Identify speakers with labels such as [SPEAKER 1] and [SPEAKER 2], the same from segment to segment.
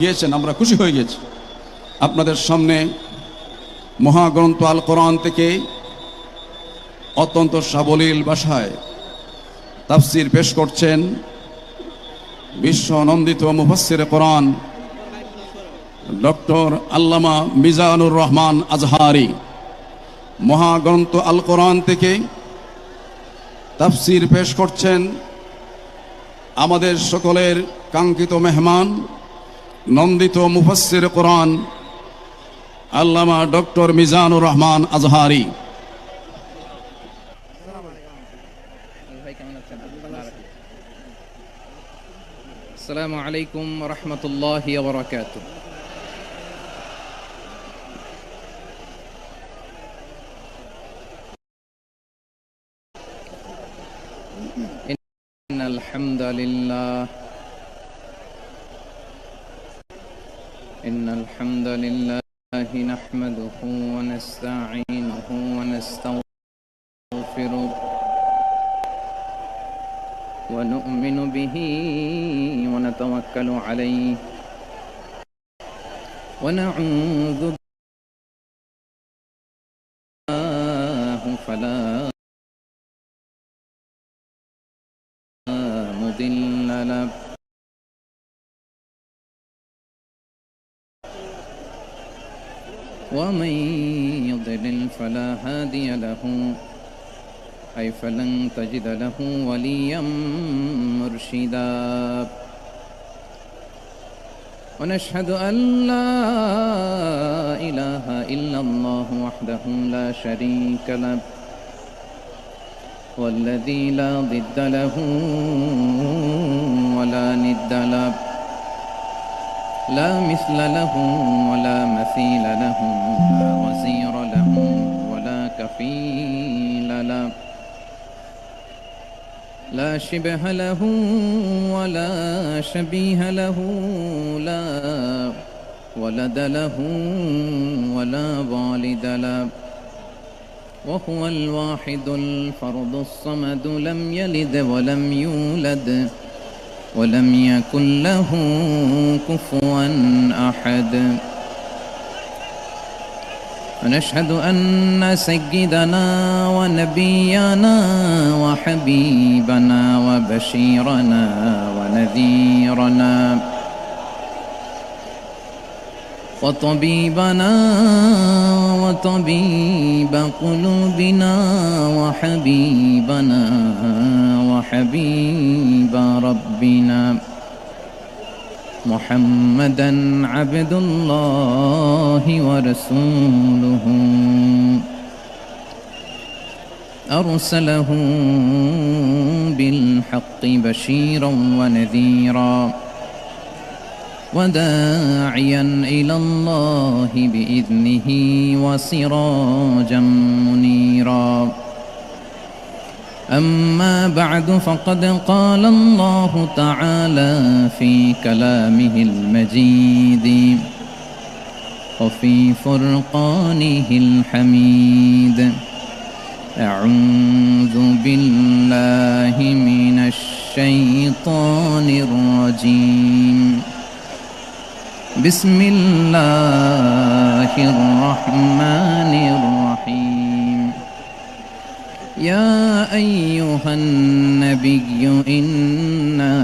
[SPEAKER 1] গিয়েছেন, আমরা খুশি হয়ে গেছি। আপনাদের সামনে মহাগ্রন্থ আল কোরআন থেকে অত্যন্ত সাবলীল ভাষায় তাফসির পেশ করছেন বিশ্ব নন্দিত মুফাসসিরে কোরআন ডক্টর আল্লামা মিজানুর রহমান আজহারি। মহাগ্রন্থ আল কোরআন থেকে তাফসির পেশ করছেন আমাদের সকলের কাঙ্ক্ষিত মেহমান নন্দিত মুফাসসির কোরআন আল্লামা ডক্টর মিজানুর রহমান আজহারি।
[SPEAKER 2] আসসালামু আলাইকুম ওয়া রাহমাতুল্লাহি ওয়া বারাকাতুহু। ইন্নাল হামদালিল্লাহি নাহমাদুহু ওয়া নাস্তাঈনুহু ওয়া নাস্তাগফিরুহ ونؤمن به ونتوكل عليه ونعوذ بالله فلا مضل له ومن يضلل فلا هادي له أي فلن تجد له وليا مرشدا ونشهد أن لا إله إلا الله وحده لا شريك له والذي لا ضد له ولا ند له لا مثل له ولا مثيل له لا وزير له ولا كفيل له لا شبه له ولا شبيه له لا ولد له ولا والد له وهو الواحد الفرد الصمد لم يلد ولم يولد ولم يكن له كفوا أحد ونشهد أن سيدنا ونبينا وحبيبنا وبشيرنا ونذيرنا وطبيبنا وطبيب قلوبنا وحبيبنا وحبيب ربنا محمدا عبد الله ورسوله أرسله بالحق بشيرا ونذيرا وداعيا إلى الله بإذنه وسراجا منيرا أما بعد فقد قال الله تعالى في كلامه المجيد وفي فرقانه الحميد أعوذ بالله من الشيطان الرجيم بسم الله الرحمن الرحيم يا أيها النبي إنا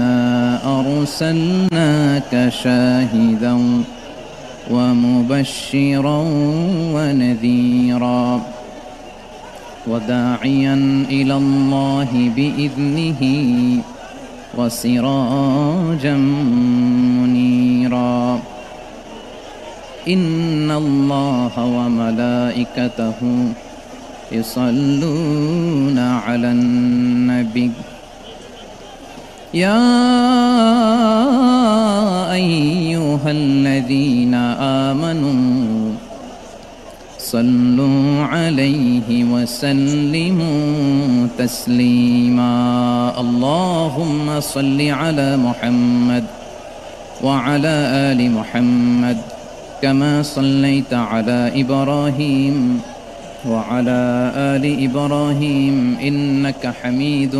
[SPEAKER 2] أرسلناك شاهدا ومبشرا ونذيرا وداعيا إلى الله بإذنه وسراجا منيرا إن الله وملائكته يصلون على النبي يا أيها الذين آمنوا صلوا عليه وسلموا تسليما اللهم صل على محمد وعلى آل محمد كما صليت على إبراهيم وعلى آل إبراهيم إنك حميد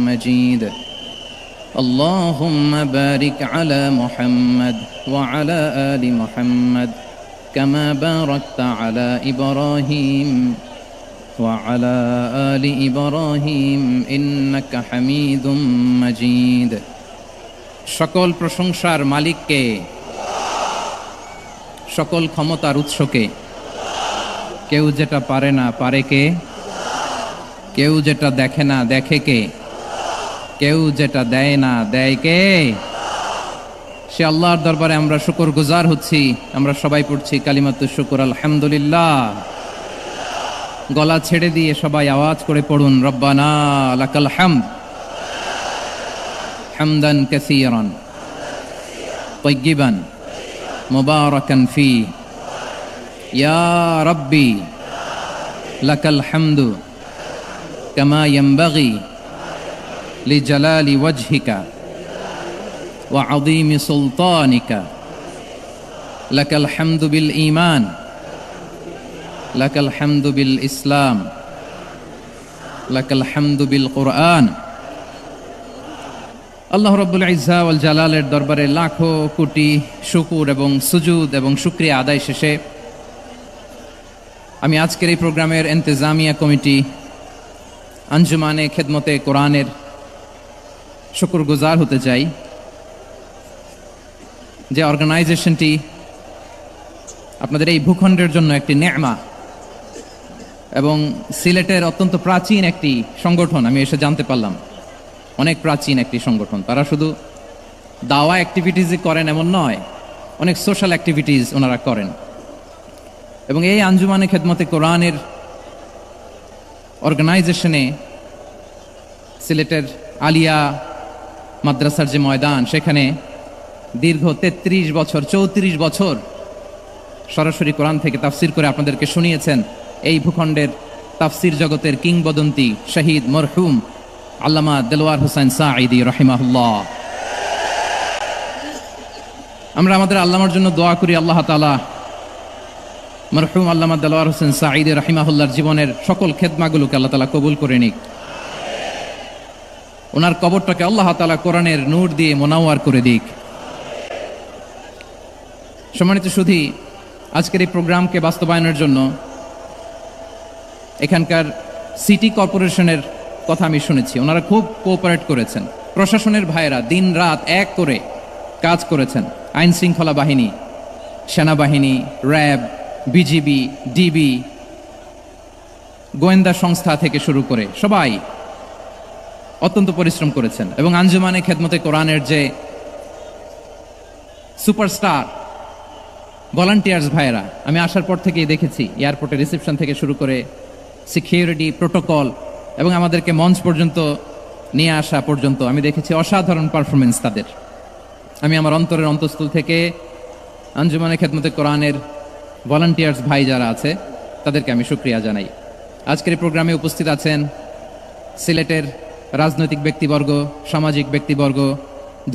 [SPEAKER 2] مجيد اللهم بارك على محمد وعلى آل محمد كما باركت على إبراهيم وعلى آل إبراهيم إنك حميد مجيد সকল প্রশংসার মালিককে, সকল ক্ষমতার উৎসকে। কেউ যেটা পারে না পারে কে, কেউ যেটা দেখে না দেখে কে, কেউ যেটা দেয় না দেয় কে? সে আল্লাহর দরবারে আমরা শুকর গুজার হচ্ছি। আমরা সবাই পড়ছি কালিমাতুশ শুকর আলহামদুলিল্লাহ। গলা ছেড়ে দিয়ে সবাই আওয়াজ করে পড়ুন, রব্বানা লাকাল হামদ হামদান কাসীরান তাইয়িবান মুবারাকান ফি ইয়া রাব্বি লাকাল হামদু কামা ইয়ানবাগি লিজালালি ওয়াজহিকা ওয়া আযীমি সুলতানিকা লাকাল হামদু বিল ঈমান লাকাল হামদু বিল ইসলাম লাকাল হামদু বিল কুরআন। আল্লাহ রাব্বুল ইজ্জা ওয়াল জালালের দরবারে লাখো কোটি শুকর এবং সুজুদ এবং শুকরিয়া আদায় শেষে আমি আজকের এই প্রোগ্রামের ইন্তেজামিয়া কমিটি আঞ্জুমানে খেদমতে কোরআনের শুকরগুজার হতে চাই, যে অর্গানাইজেশনটি আপনাদের এই ভূখণ্ডের জন্য একটি নেমা এবং সিলেটের অত্যন্ত প্রাচীন একটি সংগঠন। আমি এসে জানতে পারলাম অনেক প্রাচীন একটি সংগঠন। তারা শুধু দাওয়া অ্যাক্টিভিটিসই করেন এমন নয়, অনেক সোশ্যাল অ্যাক্টিভিটিস ওনারা করেন। এবং এই আঞ্জুমানে খেদমতে কোরআনের অর্গানাইজেশনে সিলেটের আলিয়া মাদ্রাসার যে ময়দান, সেখানে দীর্ঘ 33 বছর 34 বছর সরাসরি কোরআন থেকে তাফসির করে আপনাদেরকে শুনিয়েছেন এই ভূখণ্ডের তাফসির জগতের কিংবদন্তি শহীদ মরহুম আল্লামা দেলোয়ার হোসেন সাঈদী রাহিমাহুল্লাহ। আমরা আমাদের আল্লামার জন্য দোয়া করি, আল্লাহ তাআলা মরহুম আল্লামা দেলোয়ার হোসেন সাঈদী রাহিমাহুল্লাহর জীবনের সকল খেদমাগুলোকে আল্লাহ তাআলা কবুল করে নিক। ওনার কবরটাকে আল্লাহ তাআলা কোরআনের নূর দিয়ে মোনাওয়ার করে দিক। সম্মানিত সুধী, আজকের এই প্রোগ্রামকে বাস্তবায়নের জন্য এখানকার সিটি কর্পোরেশনের কথা আমি শুনেছি, ওনারা খুব কোঅপারেট করেছেন। প্রশাসনের ভাইয়েরা দিন রাত এক করে কাজ করেছেন। আইন শৃঙ্খলা বাহিনী, সেনাবাহিনী, র্যাব, বিজিবি, ডিবি, গোয়েন্দা সংস্থা থেকে শুরু করে সবাই অত্যন্ত পরিশ্রম করেছেন। এবং আঞ্জুমানে খেদমতে কোরআনের যে সুপারস্টার ভলান্টিয়ার্স ভাইয়েরা, আমি আসার পর থেকেই দেখেছি এয়ারপোর্টে রিসেপশন থেকে শুরু করে সিকিউরিটি প্রোটোকল এবং আমাদেরকে মঞ্চ পর্যন্ত নিয়ে আসা পর্যন্ত আমি দেখেছি অসাধারণ পারফরমেন্স তাদের। আমি আমার অন্তরের অন্তঃস্থল থেকে আঞ্জুমানে খেদমতে কোরআনের ভলান্টিয়ার্স ভাই যারা আছে তাদেরকে আমি শুকরিয়া জানাই। আজকের এই প্রোগ্রামে উপস্থিত আছেন সিলেটের রাজনৈতিক ব্যক্তিবর্গ, সামাজিক ব্যক্তিবর্গ,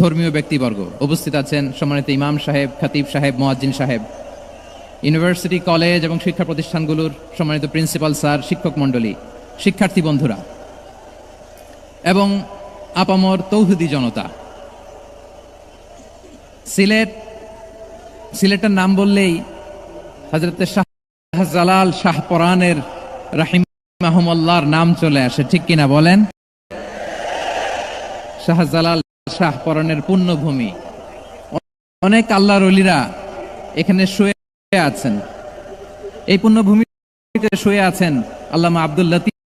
[SPEAKER 2] ধর্মীয় ব্যক্তিবর্গ। উপস্থিত আছেন সম্মানিত ইমাম সাহেব, খতিব সাহেব, মুয়াজ্জিন সাহেব, ইউনিভার্সিটি, কলেজ এবং শিক্ষা প্রতিষ্ঠানগুলোর সম্মানিত প্রিন্সিপাল স্যার, শিক্ষক মণ্ডলী, শিক্ষার্থী বন্ধুরা এবং আপামর তৌহিদি জনতা। সিলেটের নাম বললেই হযরত শাহজালাল শাহ পরানের রাহিমাহুল্লাহর নাম চলে আসে, ঠিক কিনা বলেন? শাহজালাল শাহ পরানের পুণ্যভূমি। অনেক আল্লাহর ওলিরা এখানে শুয়ে আছেন। এই পুণ্যভূমিতে শুয়ে আছেন আল্লামা আব্দুল লতিফ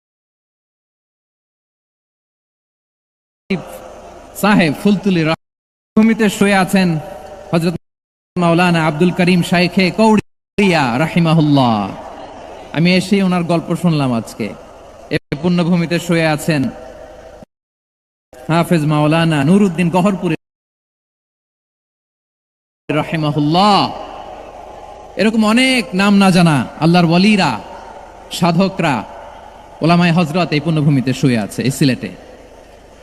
[SPEAKER 2] সাহেব ফুলতুলি। ভূমিতে শুয়ে আছেন হযরত মাওলানা আব্দুল করিম শাইখে কৌড়িয়া রাহিমাহুল্লাহ। আমি এসেই ওনার গল্প শুনলাম আজকে। এই পুণ্যভূমিতে শুয়ে আছেন হাফেজ মাওলানা নুরউদ্দিন গহরপুরি রাহিমাহুল্লাহ। এরকম অনেক নাম না জানা আল্লাহর ওয়ালিরা, সাধকরা, ওলামায়ে হযরত এই পুণ্যভূমিতে শুয়ে আছে এই সিলেটে।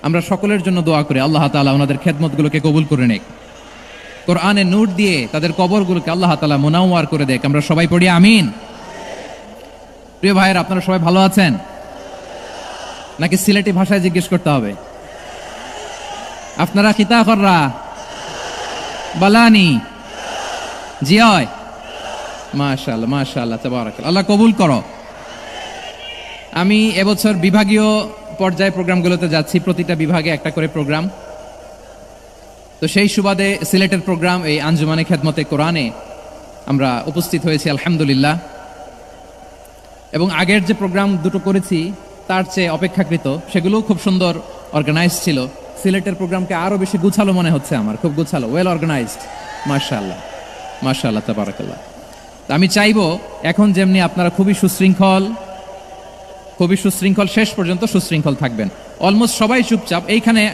[SPEAKER 2] আমরা সকলের জন্য দোয়া করি আল্লাহ তাআলা ওনাদের খেদমতগুলোকে কবুল করে নেক, কোরআনের নূর দিয়ে তাদের কবরগুলোকে আল্লাহ তাআলা মুনাওয়ার করে দেক। আমরা সবাই পড়ি আমিন। প্রিয় ভাইয়েরা, আপনারা সবাই ভালো আছেন নাকি সিলেটি ভাষায় জিজ্ঞেস করতে হবে? আপনারা খিতা কররা বালানি জি হয়, মাশাআল্লাহ মাশাআল্লাহ, তাবারাকাল্লাহ, আল্লাহ কবুল করো। আমি এবছর বিভাগীয় পর্যায়ে প্রোগ্রামগুলোতে যাচ্ছি, প্রতিটা বিভাগে একটা করে প্রোগ্রাম। তো সেই সুবাদে সিলেটের প্রোগ্রাম এই আঞ্জুমানে খেদমতে কোরআনে আমরা উপস্থিত হয়েছি আলহামদুলিল্লাহ। এবং আগের যে প্রোগ্রাম দুটো করেছি তার চেয়ে অপেক্ষাকৃত সেগুলোও খুব সুন্দর অর্গানাইজ ছিল। সিলেটের প্রোগ্রামকে আরো বেশি গুছালো মনে হচ্ছে আমার, খুব গুছালো, ওয়েল অর্গানাইজড, মাশাআল্লাহ মাশাআল্লাহ, তাবারাকাল্লাহ। আমি চাইবো এখন যেমনি আপনারা খুবই সুশৃঙ্খল শেষ পর্যন্ত সুশৃঙ্খল থাকবেন। অলমোস্ট সবাই চুপচাপ,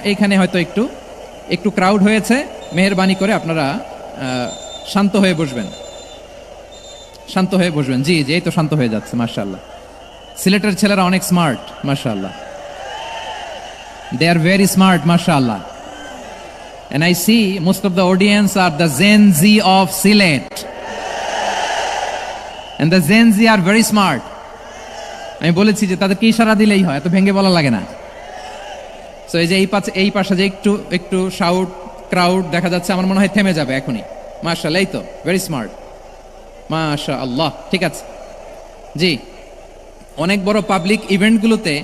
[SPEAKER 2] এইখানে হয়তো একটু ক্রাউড হয়েছে, মেহেরবানি করে আপনারা শান্ত হয়ে বসবেন। জি জি, এই তো শান্ত হয়ে যাচ্ছে, মাশাআল্লাহ। সিলেটের ছেলেরা অনেক স্মার্ট, মাশাআল্লাহ, দে আর ভেরি স্মার্ট, মাশাআল্লাহ। And I see most of the audience are the Gen Z of Silet. And the Gen Z are very smart. আমি বলেছি যে তাদেরকে ইশারা দিলেই হয়, এত ভেঙে বলা লাগে না। সো এই যে এই পাশে যে একটু শাউট ক্রাউড দেখা যাচ্ছে, আমার মনে হয় থেমে যাবে এখনই, মাশাআল্লাহ। এই তো ভেরি স্মার্ট, মাশাআল্লাহ, ঠিক আছে। জি, অনেক বড় পাবলিক ইভেন্টগুলোতে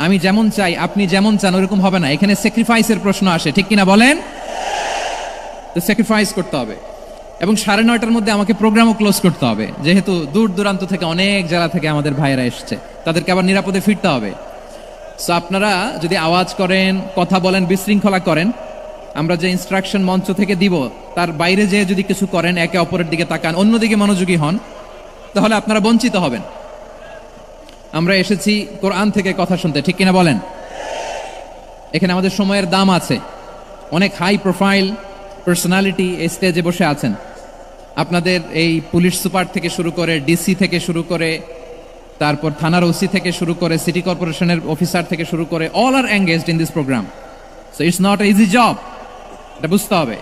[SPEAKER 2] আমি যেমন চাই আপনি যেমন চান ওরকম হবে না, এখানে স্যাক্রিফাইসের প্রশ্ন আসে, ঠিক কিনা বলেন? তো স্যাক্রিফাইস করতে হবে। এবং 9:30টার মধ্যে আমাকে প্রোগ্রামও ক্লোজ করতে হবে, যেহেতু দূর দূরান্ত থেকে অনেক জেলা থেকে আমাদের ভাইয়েরা এসছে, তাদেরকে আবার নিরাপদে ফিরতে হবে। সো আপনারা যদি আওয়াজ করেন, কথা বলেন, বিশৃঙ্খলা করেন, আমরা যে ইনস্ট্রাকশন মঞ্চ থেকে দিব তার বাইরে যেয়ে যদি কিছু করেন, একে অপরের দিকে তাকান, অন্যদিকে মনোযোগী হন, তাহলে আপনারা বঞ্চিত হবেন। আমরা এসেছি কোরআন থেকে কথা শুনতে, ঠিক কিনা বলেন? এখানে আমাদের সময়ের দাম আছে, অনেক হাই প্রোফাইল পার্সোনালিটি এই স্টেজে বসে আছেন। আপনাদের এই পুলিশ সুপার থেকে শুরু করে, ডিসি থেকে শুরু করে, তারপর থানার ওসি থেকে শুরু করে, সিটি কর্পোরেশনের অফিসার থেকে শুরু করে, all are engaged in this program. So it's not easy job, এটা বুঝতে হবে।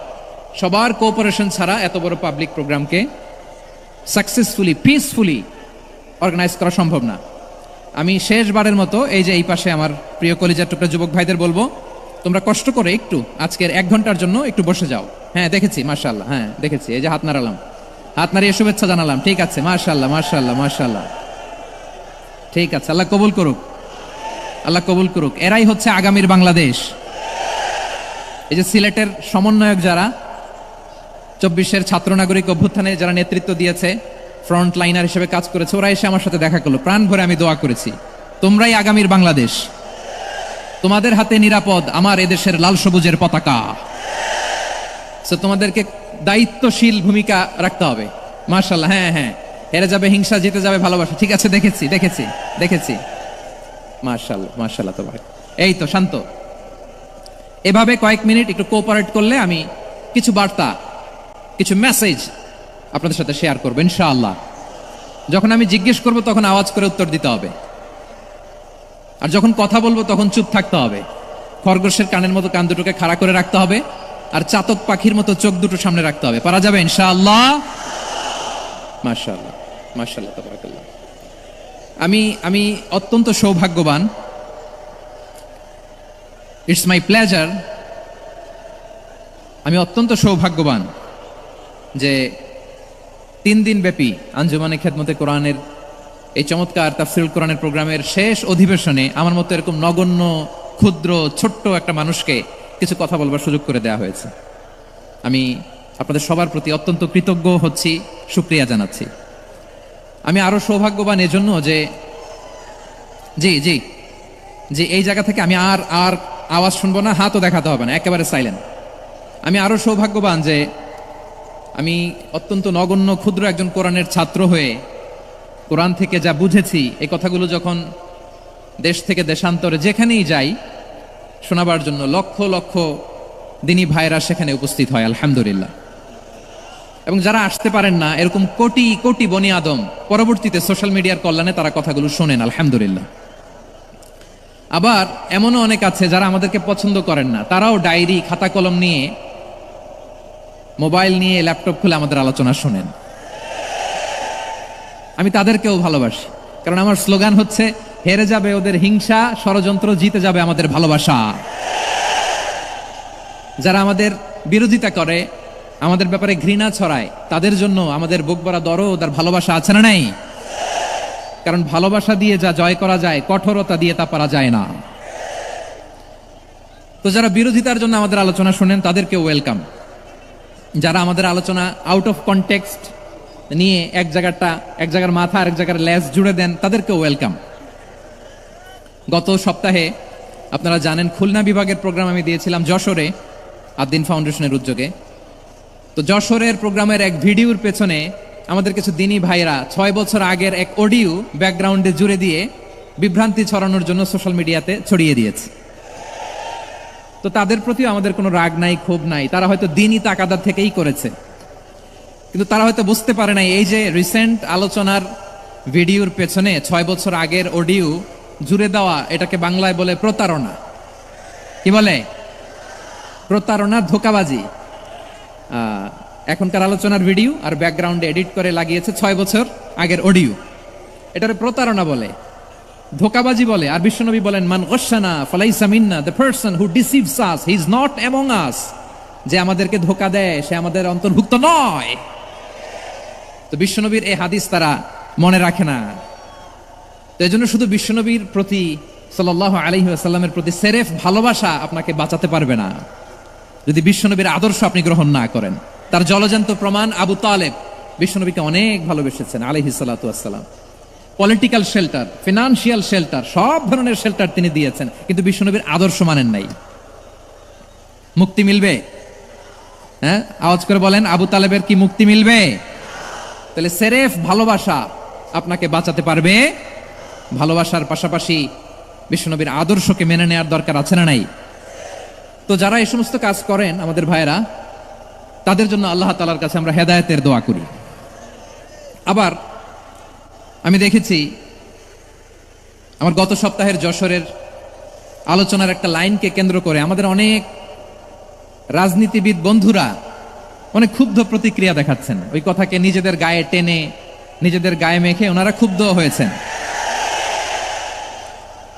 [SPEAKER 2] সবার কোঅপারেশন ছাড়া এত বড় পাবলিক প্রোগ্রামকে সাকসেসফুলি, পিসফুলি অর্গানাইজ করা সম্ভব না। আমি শেষবারের মতো এই যে এই পাশে আমার প্রিয় কলিজার টুকরা যুবক ভাইদের বলবো, তোমরা কষ্ট করে একটু আজকের 1 ঘন্টার জন্য একটু বসে যাও। হ্যাঁ দেখেছি, মাশাআল্লাহ, হ্যাঁ দেখেছি, এই যে হাত নাড়ালাম, হাত নাড়িয়ে শুভেচ্ছা জানালাম, ঠিক আছে, মাশাআল্লাহ মাশাআল্লাহ মাশাআল্লাহ, ঠিক আছে, আল্লাহ কবুল করুক, আল্লাহ কবুল করুক। এরাই হচ্ছে আগামীর বাংলাদেশ। এই যে সিলেটের সমন্বয়ক যারা 24-এর ছাত্র নাগরিক অভ্যুত্থানে যারা নেতৃত্ব দিয়েছে, ফ্রন্ট লাইনার হিসেবে কাজ করেছে, ওরা এসে আমার সাথে দেখা করলো, প্রাণ ভরে আমি দোয়া করেছি, তোমরাই আগামীর বাংলাদেশ, তোমাদের হাতে নিরাপদ আমার এদেশের লাল সবুজের পতাকা। সো তোমাদেরকে দায়িত্বশীল ভূমিকা রাখতে হবে, মাশাআল্লাহ। হ্যাঁ হ্যাঁ, হেরে যাবে হিংসা, জিতে যাবে ভালোবাসা, ঠিক আছে, দেখেছি, মাশাআল্লাহ মাশাআল্লাহ, তো এই তো শান্ত। এভাবে কয়েক মিনিট একটু কোঅপারেট করলে আমি কিছু বার্তা, কিছু মেসেজ আপনাদের সাথে শেয়ার করবো ইনশাআল্লাহ। যখন আমি জিজ্ঞেস করব তখন আওয়াজ করে উত্তর দিতে হবে, আর যখন কথা বলবো তখন চুপ থাকতে হবে। খরগোশের কানের মতো কান দুটোকে খাড়া করে রাখতে হবে, আর চাতক পাখির মতো চোখ দুটো সামনে রাখতে হবে। পারা যাবে ইনশাআল্লাহ? মাশাআল্লাহ মাশাআল্লাহ, তাবারাকাল্লাহ। আমি অত্যন্ত সৌভাগ্যবান, ইটস মাই প্লেজার, আমি অত্যন্ত সৌভাগ্যবান যে 3 দিন ব্যাপী আঞ্জুমানে খেদমতে কোরআনের এই চমৎকার তাফসীরুল কোরআনের প্রোগ্রামের শেষ অধিবেশনে আমার মতো এরকম নগণ্য, ক্ষুদ্র, ছোট্ট একটা মানুষকে কিছু কথা বলবার সুযোগ করে দেওয়া হয়েছে। আমি আপনাদের সবার প্রতি অত্যন্ত কৃতজ্ঞ হচ্ছি, শুকরিয়া জানাচ্ছি। আমি আরো সৌভাগ্যবান এজন্য যে জি এই জায়গা থেকে আমি আর আওয়াজ শুনবো না, হাতও দেখাতে হবে না, একেবারে সাইলেন্ট। আমি আরো সৌভাগ্যবান যে আমি অত্যন্ত নগণ্য, ক্ষুদ্র একজন কোরআনের ছাত্র হয়ে কোরআন থেকে যা বুঝেছি, এই কথাগুলো যখন দেশ থেকে দেশান্তরে যেখানেই যাই শোনাবার জন্য লক্ষ লক্ষ দিনী ভাইরা সেখানে উপস্থিত হয়, আলহামদুলিল্লাহ। এবং যারা আসতে পারেন না, এরকম কোটি কোটি বনি আদম পরবর্তীতে সোশ্যাল মিডিয়ার কল্যাণে তারা কথাগুলো শোনেন, আলহামদুলিল্লাহ। আবার এমনও অনেক আছে যারা আমাদেরকে পছন্দ করেন না, তারাও ডায়েরি, খাতা কলম নিয়ে, মোবাইল নিয়ে, ল্যাপটপ খুলে আমাদের আলোচনা শোনেন। আমি তাদেরকেও ভালোবাসি, কারণ আমার স্লোগান হচ্ছে, হেরে যাবে ওদের হিংসা, ষড়যন্ত্র, জিতে যাবে আমাদের ভালোবাসা। যারা আমাদের বিরোধিতা করে, আমাদের ব্যাপারে ঘৃণা ছড়ায়, তাদের জন্য আমাদের বুক ভরা দরদ আর ভালোবাসা আছে না নাই? কারণ ভালোবাসা দিয়ে যা জয় করা যায়, কঠোরতা দিয়ে তা পারা যায় না। তো যারা বিরোধিতার জন্য আমাদের আলোচনা শুনেন তাদেরকে ওয়েলকাম। যারা আমাদের আলোচনা আউট অফ কনটেক্সট নিয়ে এক জায়গার মাথা আর এক জায়গার লেজ জুড়ে দেন, তাদেরকে ওয়েলকাম। গত সপ্তাহে আপনারা জানেন খুলনা বিভাগের প্রোগ্রাম আমি দিয়েছিলাম যশোরে আদ্দিন ফাউন্ডেশনের উদ্যোগে। তো যশোরের প্রোগ্রামের এক ভিডিওর পেছনে আমাদের কিছু দিনী ভাইরা 6 বছর আগের এক অডিও ব্যাকগ্রাউন্ডে জুড়ে দিয়ে বিভ্রান্তি ছড়ানোর জন্য সোশ্যাল মিডিয়াতে ছড়িয়ে দিয়েছে। তো তাদের প্রতিও আমাদের কোনো রাগ নাই, ক্ষোভ নাই। তারা হয়তো দিনই তাকাদা থেকেই করেছে, কিন্তু তারা হয়তো বুঝতে পারে নাই এই যে রিসেন্ট আলোচনার ভিডিওর পেছনে 6 বছর আগের অডিও জুড়ে দেওয়া, এটাকে বাংলায় বলে প্রতারণা। কি বলে? প্রতারণা, ধোঁকাবাজি। এখনকার আলোচনার ভিডিও আর ব্যাকগ্রাউন্ডে এডিট করে লাগিয়েছে 6 বছর আগের অডিও। এটারে প্রতারণা বলে, ধোঁকাবাজি বলে। আর বিশ্বনবী বলেন, মান গশানা ফালাইসা মিন্না, the person who deceives us he is not among us. যে আমাদেরকে ধোঁকা দেয় সে আমাদের অন্তর্ভুক্ত নয়। তো বিশ্বনবীর এই হাদিস তারা মনে রাখে না। তো এই জন্য শুধু বিশ্বনবীর প্রতি সাল্লাল্লাহু আলাইহি ওয়াসাল্লামের প্রতি সেরেফ ভালোবাসা আপনাকে বাঁচাতে পারবে না যদি বিশ্বনবীর আদর্শ আপনি গ্রহণ না করেন। তার জলজান্ত প্রমাণ আবু তালেব বিশ্বনবীকে অনেক ভালোবেসেছেন আলাইহিস সালাতু ওয়াসসালাম। পলিটিক্যাল শেল্টার, ফিনান্সিয়াল শেল্টার, সব ধরনের শেল্টার তিনি দিয়েছেন, কিন্তু বিশ্বনবীর আদর্শ মানেন নাই। মুক্তি মিলবে? হ্যাঁ, আওয়াজ করে বলেন, আবু তালেবের কি মুক্তি মিলবে? তাহলে সেরেফ ভালোবাসা আপনাকে বাঁচাতে পারবে। ভালোবাসার পাশাপাশি বিশ্বনবীর আদর্শকে মেনে নেওয়ার দরকার আছে না নাই? তো যারা এই সমস্ত কাজ করেন আমাদের ভাইয়েরা, তাদের জন্য আল্লাহ তাআলার কাছে আমরা হেদায়েতের দোয়া করি। আবার আমি দেখেছি আমার গত সপ্তাহের যশোরের আলোচনার একটা লাইনকে কেন্দ্র করে আমাদের অনেক রাজনীতিবিদ বন্ধুরা অনেক ক্ষুব্ধ প্রতিক্রিয়া দেখাচ্ছেন। ওই কথাকে নিজেদের গায়ে টেনে, নিজেদের গায়ে মেখে ওনারা ক্ষুব্ধ হয়েছেন।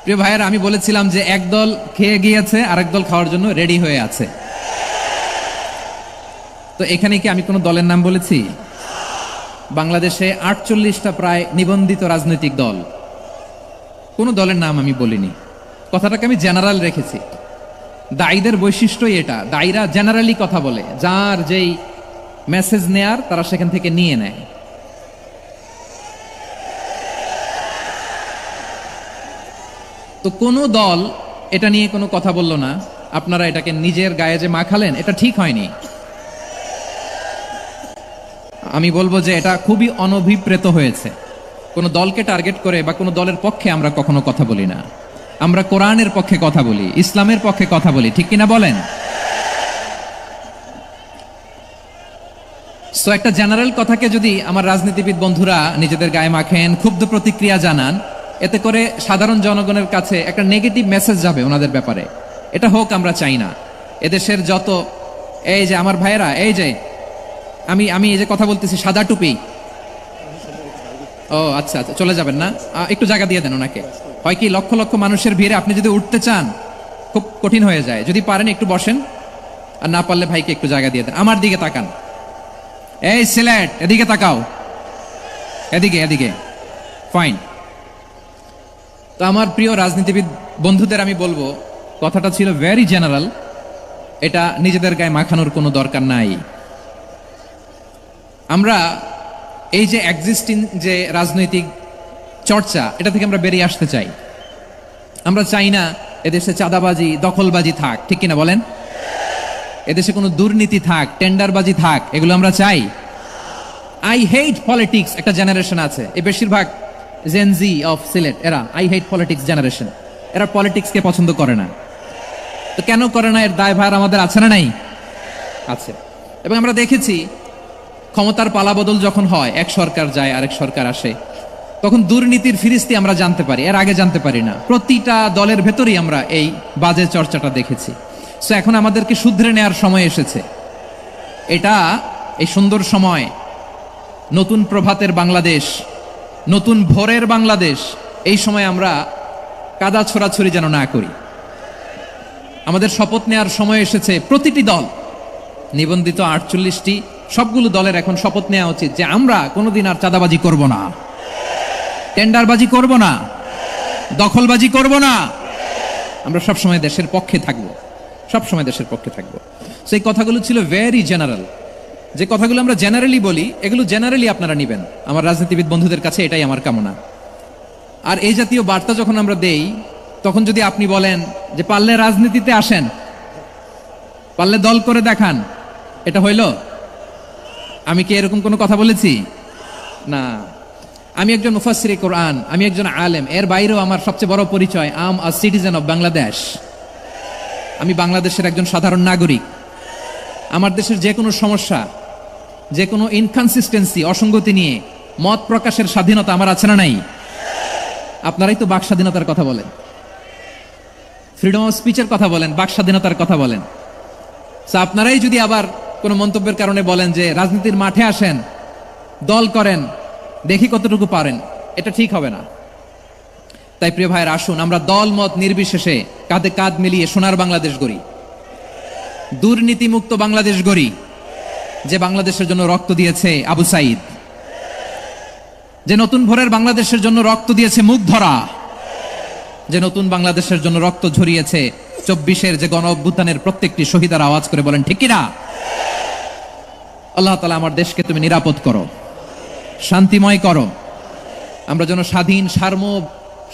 [SPEAKER 2] প্রিয় ভাইয়েরা, আমি বলেছিলাম যে একদল খেয়ে গিয়েছে, আরেক দল খাওয়ার জন্য রেডি হয়ে আছে। তো এখানে কি আমি কোনো দলের নাম বলেছি? বাংলাদেশে 48টা প্রায় নিবন্ধিত রাজনৈতিক দল, কোনো দলের নাম আমি বলিনি। কথাটাকে আমি জেনারেল রেখেছি। দায়ীদের বৈশিষ্ট্যই এটা, দায়ীরা জেনারেলি কথা বলে, যার যেই মেসেজ নেয়ার তারা সেখান থেকে নিয়ে নেয়। তো কোনো দল এটা নিয়ে কোনো কথা বলল না। আপনারা এটাকে নিজের গায়ে যে মাখালেন, এটা ঠিক হয়নি। আমি বলবো যে এটা খুবই অনভিপ্রেত হয়েছে। কোনো দলকে টার্গেট করে বা কোনো দলের পক্ষে আমরা কখনো কথা বলি না। আমরা কোরআনের পক্ষে কথা বলি, ইসলামের পক্ষে কথা বলি, ঠিক কিনা বলেন? সো একটা জেনারেল কথাকে যদি আমার রাজনীতিবিদ বন্ধুরা নিজেদের গায়ে মাখেন, ক্ষুব্ধ প্রতিক্রিয়া জানান, এতে করে সাধারণ জনগণের কাছে একটা নেগেটিভ মেসেজ যাবে ওনাদের ব্যাপারে। এটা হোক আমরা চাই না। এদেশের যত এই যে আমার ভাইয়েরা, এই যে আমি এই যে কথা বলতেছি, সাদা টুপি, ও আচ্ছা আচ্ছা, চলে যাবেন না? একটু জায়গা দিয়ে দেন ওনাকে। হয় কি, লক্ষ লক্ষ মানুষের ভিড়ে আপনি যদি উঠতে চান খুব কঠিন হয়ে যায়। যদি পারেন একটু বসেন, আর না পারলে ভাইকে একটু জায়গা দিয়ে দেন। আমার দিকে তাকান, এই সিলেট, এদিকে তাকাও, এদিকে এদিকে, ফাইন। তো আমার প্রিয় রাজনীতিবিদ বন্ধুদের আমি বলবো, কথাটা ছিল ভেরি জেনারেল, এটা নিজেদের গায়ে মাখানোর কোনো দরকার নাই। আমরা এই যে এক্সিস্টিং যে রাজনৈতিক চর্চা, এটা থেকে আমরা বেরিয়ে আসতে চাই। আমরা চাই না এদেশে চাঁদাবাজি, দখলবাজি থাক, ঠিক কিনা বলেন? এদেশে কোনো দুর্নীতি থাক, টেন্ডারবাজি থাক, এগুলো আমরা চাই। আই হেট পলিটিক্স একটা জেনারেশন আছে, এই বেশিরভাগ জেনজি অফ সিলেট, এরা আই হেট পলিটিক্স জেনারেশন। এরা পলিটিক্সকে পছন্দ করে না। তো কেন করে না, এর দায়ভার আমাদের আছে না নাই? আছে। এবং আমরা দেখেছি ক্ষমতার পালাবদল যখন হয়, এক সরকার যায় আরেক সরকার আসে, তখন দুর্নীতির ফিরিস্তি আমরা জানতে পারি, এর আগে জানতে পারি না। প্রতিটা দলের ভেতরেই আমরা এই বাজে চর্চাটা দেখেছি। সো এখন আমাদেরকে শুধরে নেওয়ার সময় এসেছে। এটা এই সুন্দর সময়, নতুন প্রভাতের বাংলাদেশ, নতুন ভোরের বাংলাদেশ, এই সময় আমরা কাদা ছোড়াছুরি যেন না করি। আমাদের শপথ নেওয়ার সময় এসেছে। প্রতিটি দল নিবন্ধিত 48টি, সবগুলো দলের এখন শপথ নেওয়া উচিত যে আমরা কোনোদিন আর চাঁদাবাজি করব না, টেন্ডারবাজি করব না, দখলবাজি করব না, আমরা সবসময় দেশের পক্ষে থাকব, সবসময় দেশের পক্ষে থাকব। সেই কথাগুলো ছিল ভেরি জেনারেল। যে কথাগুলো আমরা জেনারেলি বলি, এগুলো জেনারেলি আপনারা নেবেন। আমার রাজনীতিবিদ বন্ধুদের কাছে এটাই আমার কামনা। আর এই জাতীয় বার্তা যখন আমরা দেই, তখন যদি আপনি বলেন যে পারলে রাজনীতিতে আসেন, পারলে দল করে দেখান, এটা হইল? আমি কি এরকম কোনো কথা বলেছি? না। আমি একজন মুফাসসিরে কোরআন, আমি একজন আলেম, এর বাইরেও আমার সবচেয়ে বড় পরিচয় আম আ সিটিজেন অফ বাংলাদেশ। আমি বাংলাদেশের একজন সাধারণ নাগরিক। আমার দেশের যে কোনো সমস্যা, যে কোনো ইনকনসিস্টেন্সি, অসঙ্গতি নিয়ে মত প্রকাশের স্বাধীনতা আমার আছে না নাই? আপনারাই তো বাক স্বাধীনতার কথা বলেন, ফ্রিডম অফ স্পিচের কথা বলেন, বাক স্বাধীনতার কথা বলেন। আপনারাই যদি আবার কোনো মন্তব্যের কারণে বলেন যে রাজনীতির মাঠে আসেন, দল করেন, দেখি কতটুকু পারেন, এটা ঠিক হবে না। তাই প্রিয় ভাইয়ের, আসুন আমরা দল মত নির্বিশেষে কাঁধে কাঁধ মিলিয়ে সোনার বাংলাদেশ গড়ি, দুর্নীতিমুক্ত বাংলাদেশ গড়ি। যে বাংলাদেশের জন্য রক্ত দিয়েছে আবু সাইদ, যে নতুন ভোরের বাংলাদেশের জন্য রক্ত দিয়েছে মুগ্ধরা, যে নতুন বাংলাদেশের জন্য রক্ত ঝরিয়েছে 24-এর যে গণ অভ্যুত্থানের প্রত্যেকটি শহীদার, আওয়াজ করে বলেন ঠিক কিনা? আল্লাহ তাআলা আমার দেশকে তুমি নিরাপদ করো, শান্তিময় করো। আমরা যেন স্বাধীন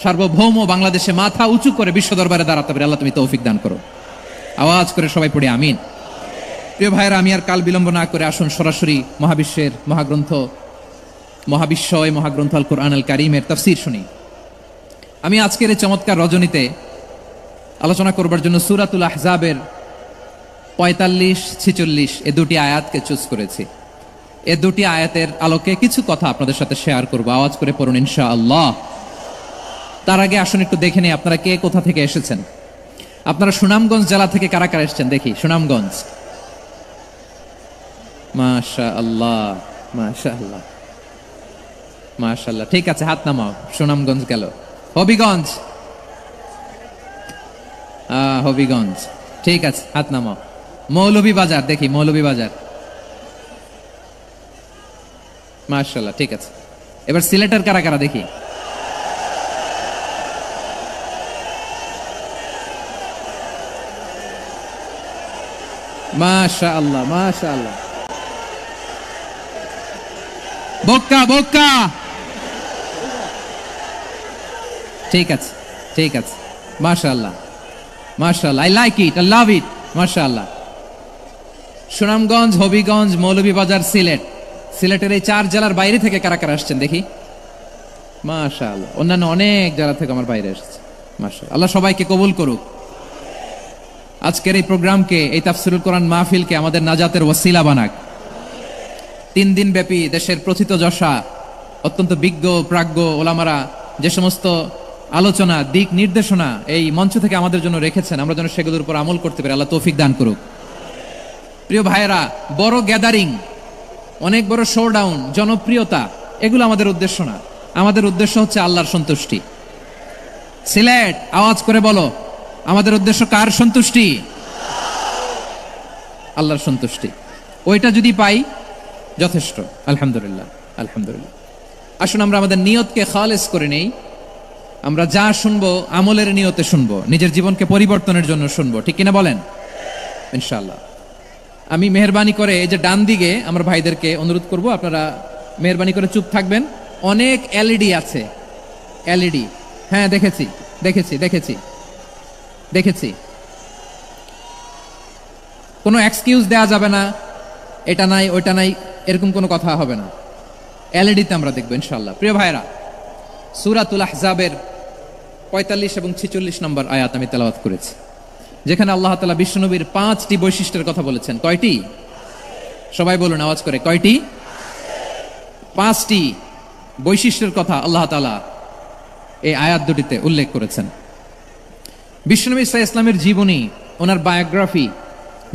[SPEAKER 2] সার্বভৌম বাংলাদেশে মাথা উঁচু করে বিশ্ব দরবারে দাঁড়াতে পারি। আল্লাহ তুমি তৌফিক দান করো। আওয়াজ করে সবাই পড়ে আমিন। প্রিয় ভাইয়েরা, আমি আর কাল বিলম্ব না করে আসুন সরাসরি মহাবিশ্বের মহাগ্রন্থ, মহাবিশ্বয় মহাগ্রন্থ আল কোরআন আল কারীমের তাফসীর শুনি। আমি আজকের এই চমৎকার রজনীতে আলোচনা করবার জন্য সূরাতুল আহজাবের 45-46 এই দুটি আয়াতকে চুজ করেছি। এই দুটি আয়াতের আলোকে কিছু কথা আপনাদের সাথে শেয়ার করব। আওয়াজ করে পড়ুন ইনশাআল্লাহ। তার আগে আসুন একটু দেখে নিই আপনারা কে কোথা থেকে এসেছেন। আপনারা সুনামগঞ্জ জেলা থেকে কারা কারা এসেছেন দেখি। সুনামগঞ্জ, মাশাআল্লাহ মাশাআল্লাহ মাশাআল্লাহ, ঠিক আছে, হাত নামাও। সুনামগঞ্জ গেল। হবিগঞ্জ, হবিগঞ্জ, ঠিক আছে, হাত নামাও। মৌলভীবাজার দেখি, মৌলভীবাজার, মাশাআল্লাহ, ঠিক আছে। এবার সিলেটের কারা কারা দেখি। মাশাআল্লাহ মাশাআল্লাহ। বক্কা বক্কা, ঠিক আছে ঠিক আছে, মাশাআল্লাহ মাশাআল্লাহ, I like it, I love it, মাশাআল্লাহ। সুনামগঞ্জ, হবিগঞ্জ, মৌলভীবাজার, সিলেট। সিলেটের এই 4 জেলার বাইরে থেকে কারা কারা আসছেন দেখি। মাশাআল্লাহ, অন্যান্য অনেক জেলা থেকে আমার বাইরে এসেছে। মাশাআল্লাহ, আল্লাহ সবাইকে কবুল করুক। আজকের এই প্রোগ্রামকে, এই তাফসীরুল কোরআন মাহফিলকে আমাদের নাজাতের ওয়াসিলা বানাক। 3 দিন ব্যাপী দেশের প্রথিতযশা অত্যন্ত বিজ্ঞ প্রাজ্ঞ ওলামারা যে সমস্ত আলোচনা, দিক নির্দেশনা এই মঞ্চ থেকে আমাদের জন্য রেখেছেন, আমরা যেন সেগুলোর উপর আমল করতে পারি। আল্লাহ তৌফিক দান করুক। প্রিয় ভাইয়েরা, বড় গ্যাদারিং, অনেক বড় শোডাউন, জনপ্রিয়তা, এগুলো আমাদের উদ্দেশ্য না। আমাদের উদ্দেশ্য হচ্ছে আল্লাহর সন্তুষ্টি। সিলেট, আওয়াজ করে বলো, আমাদের উদ্দেশ্য কার সন্তুষ্টি? আল্লাহর সন্তুষ্টি। ওইটা যদি পাই যথেষ্ট। আলহামদুলিল্লাহ আলহামদুলিল্লাহ। আসুন আমরা আমাদের নিয়তকে খালেস করে নেই। আমরা যা শুনবো আমলের নিয়তে শুনবো, নিজের জীবনকে পরিবর্তনের জন্য শুনবো, ঠিক কিনা বলেন? ইনশাআল্লাহ। আমি মেহরবানি করে এই যে ডান দিকে আমার ভাইদেরকে অনুরোধ করব, আপনারা মেহরবানি করে চুপ থাকবেন। অনেক এলইডি আছে, এলইডি, হ্যাঁ দেখেছি দেখেছি দেখেছি দেখেছি। কোনো এক্সকিউজ দেওয়া যাবে না, এটা নাই ওইটা নাই, এরকম কোনো কথা হবে না। এলইডিতে আমরা দেখবো ইনশাআল্লাহ। প্রিয় ভাইরা, সূরাতুল আহজাবের 45 এবং 46 নম্বর আয়াত আমি তেলাওয়াত করেছি, যেখানে আল্লাহ তাআলা বিশ্বনবীর 5টি বৈশিষ্ট্যের কথা বলেছেন। কয়টি? সবাই বলুন আওয়াজ করে, কয়টি? 5টি বৈশিষ্ট্যের কথা আল্লাহ তাআলা এই আয়াত দুটিতে উল্লেখ করেছেন। বিশ্বনবী সাল্লাল্লাহু আলাইহি ওয়াসাল্লামের জীবনী, ওনার বায়োগ্রাফি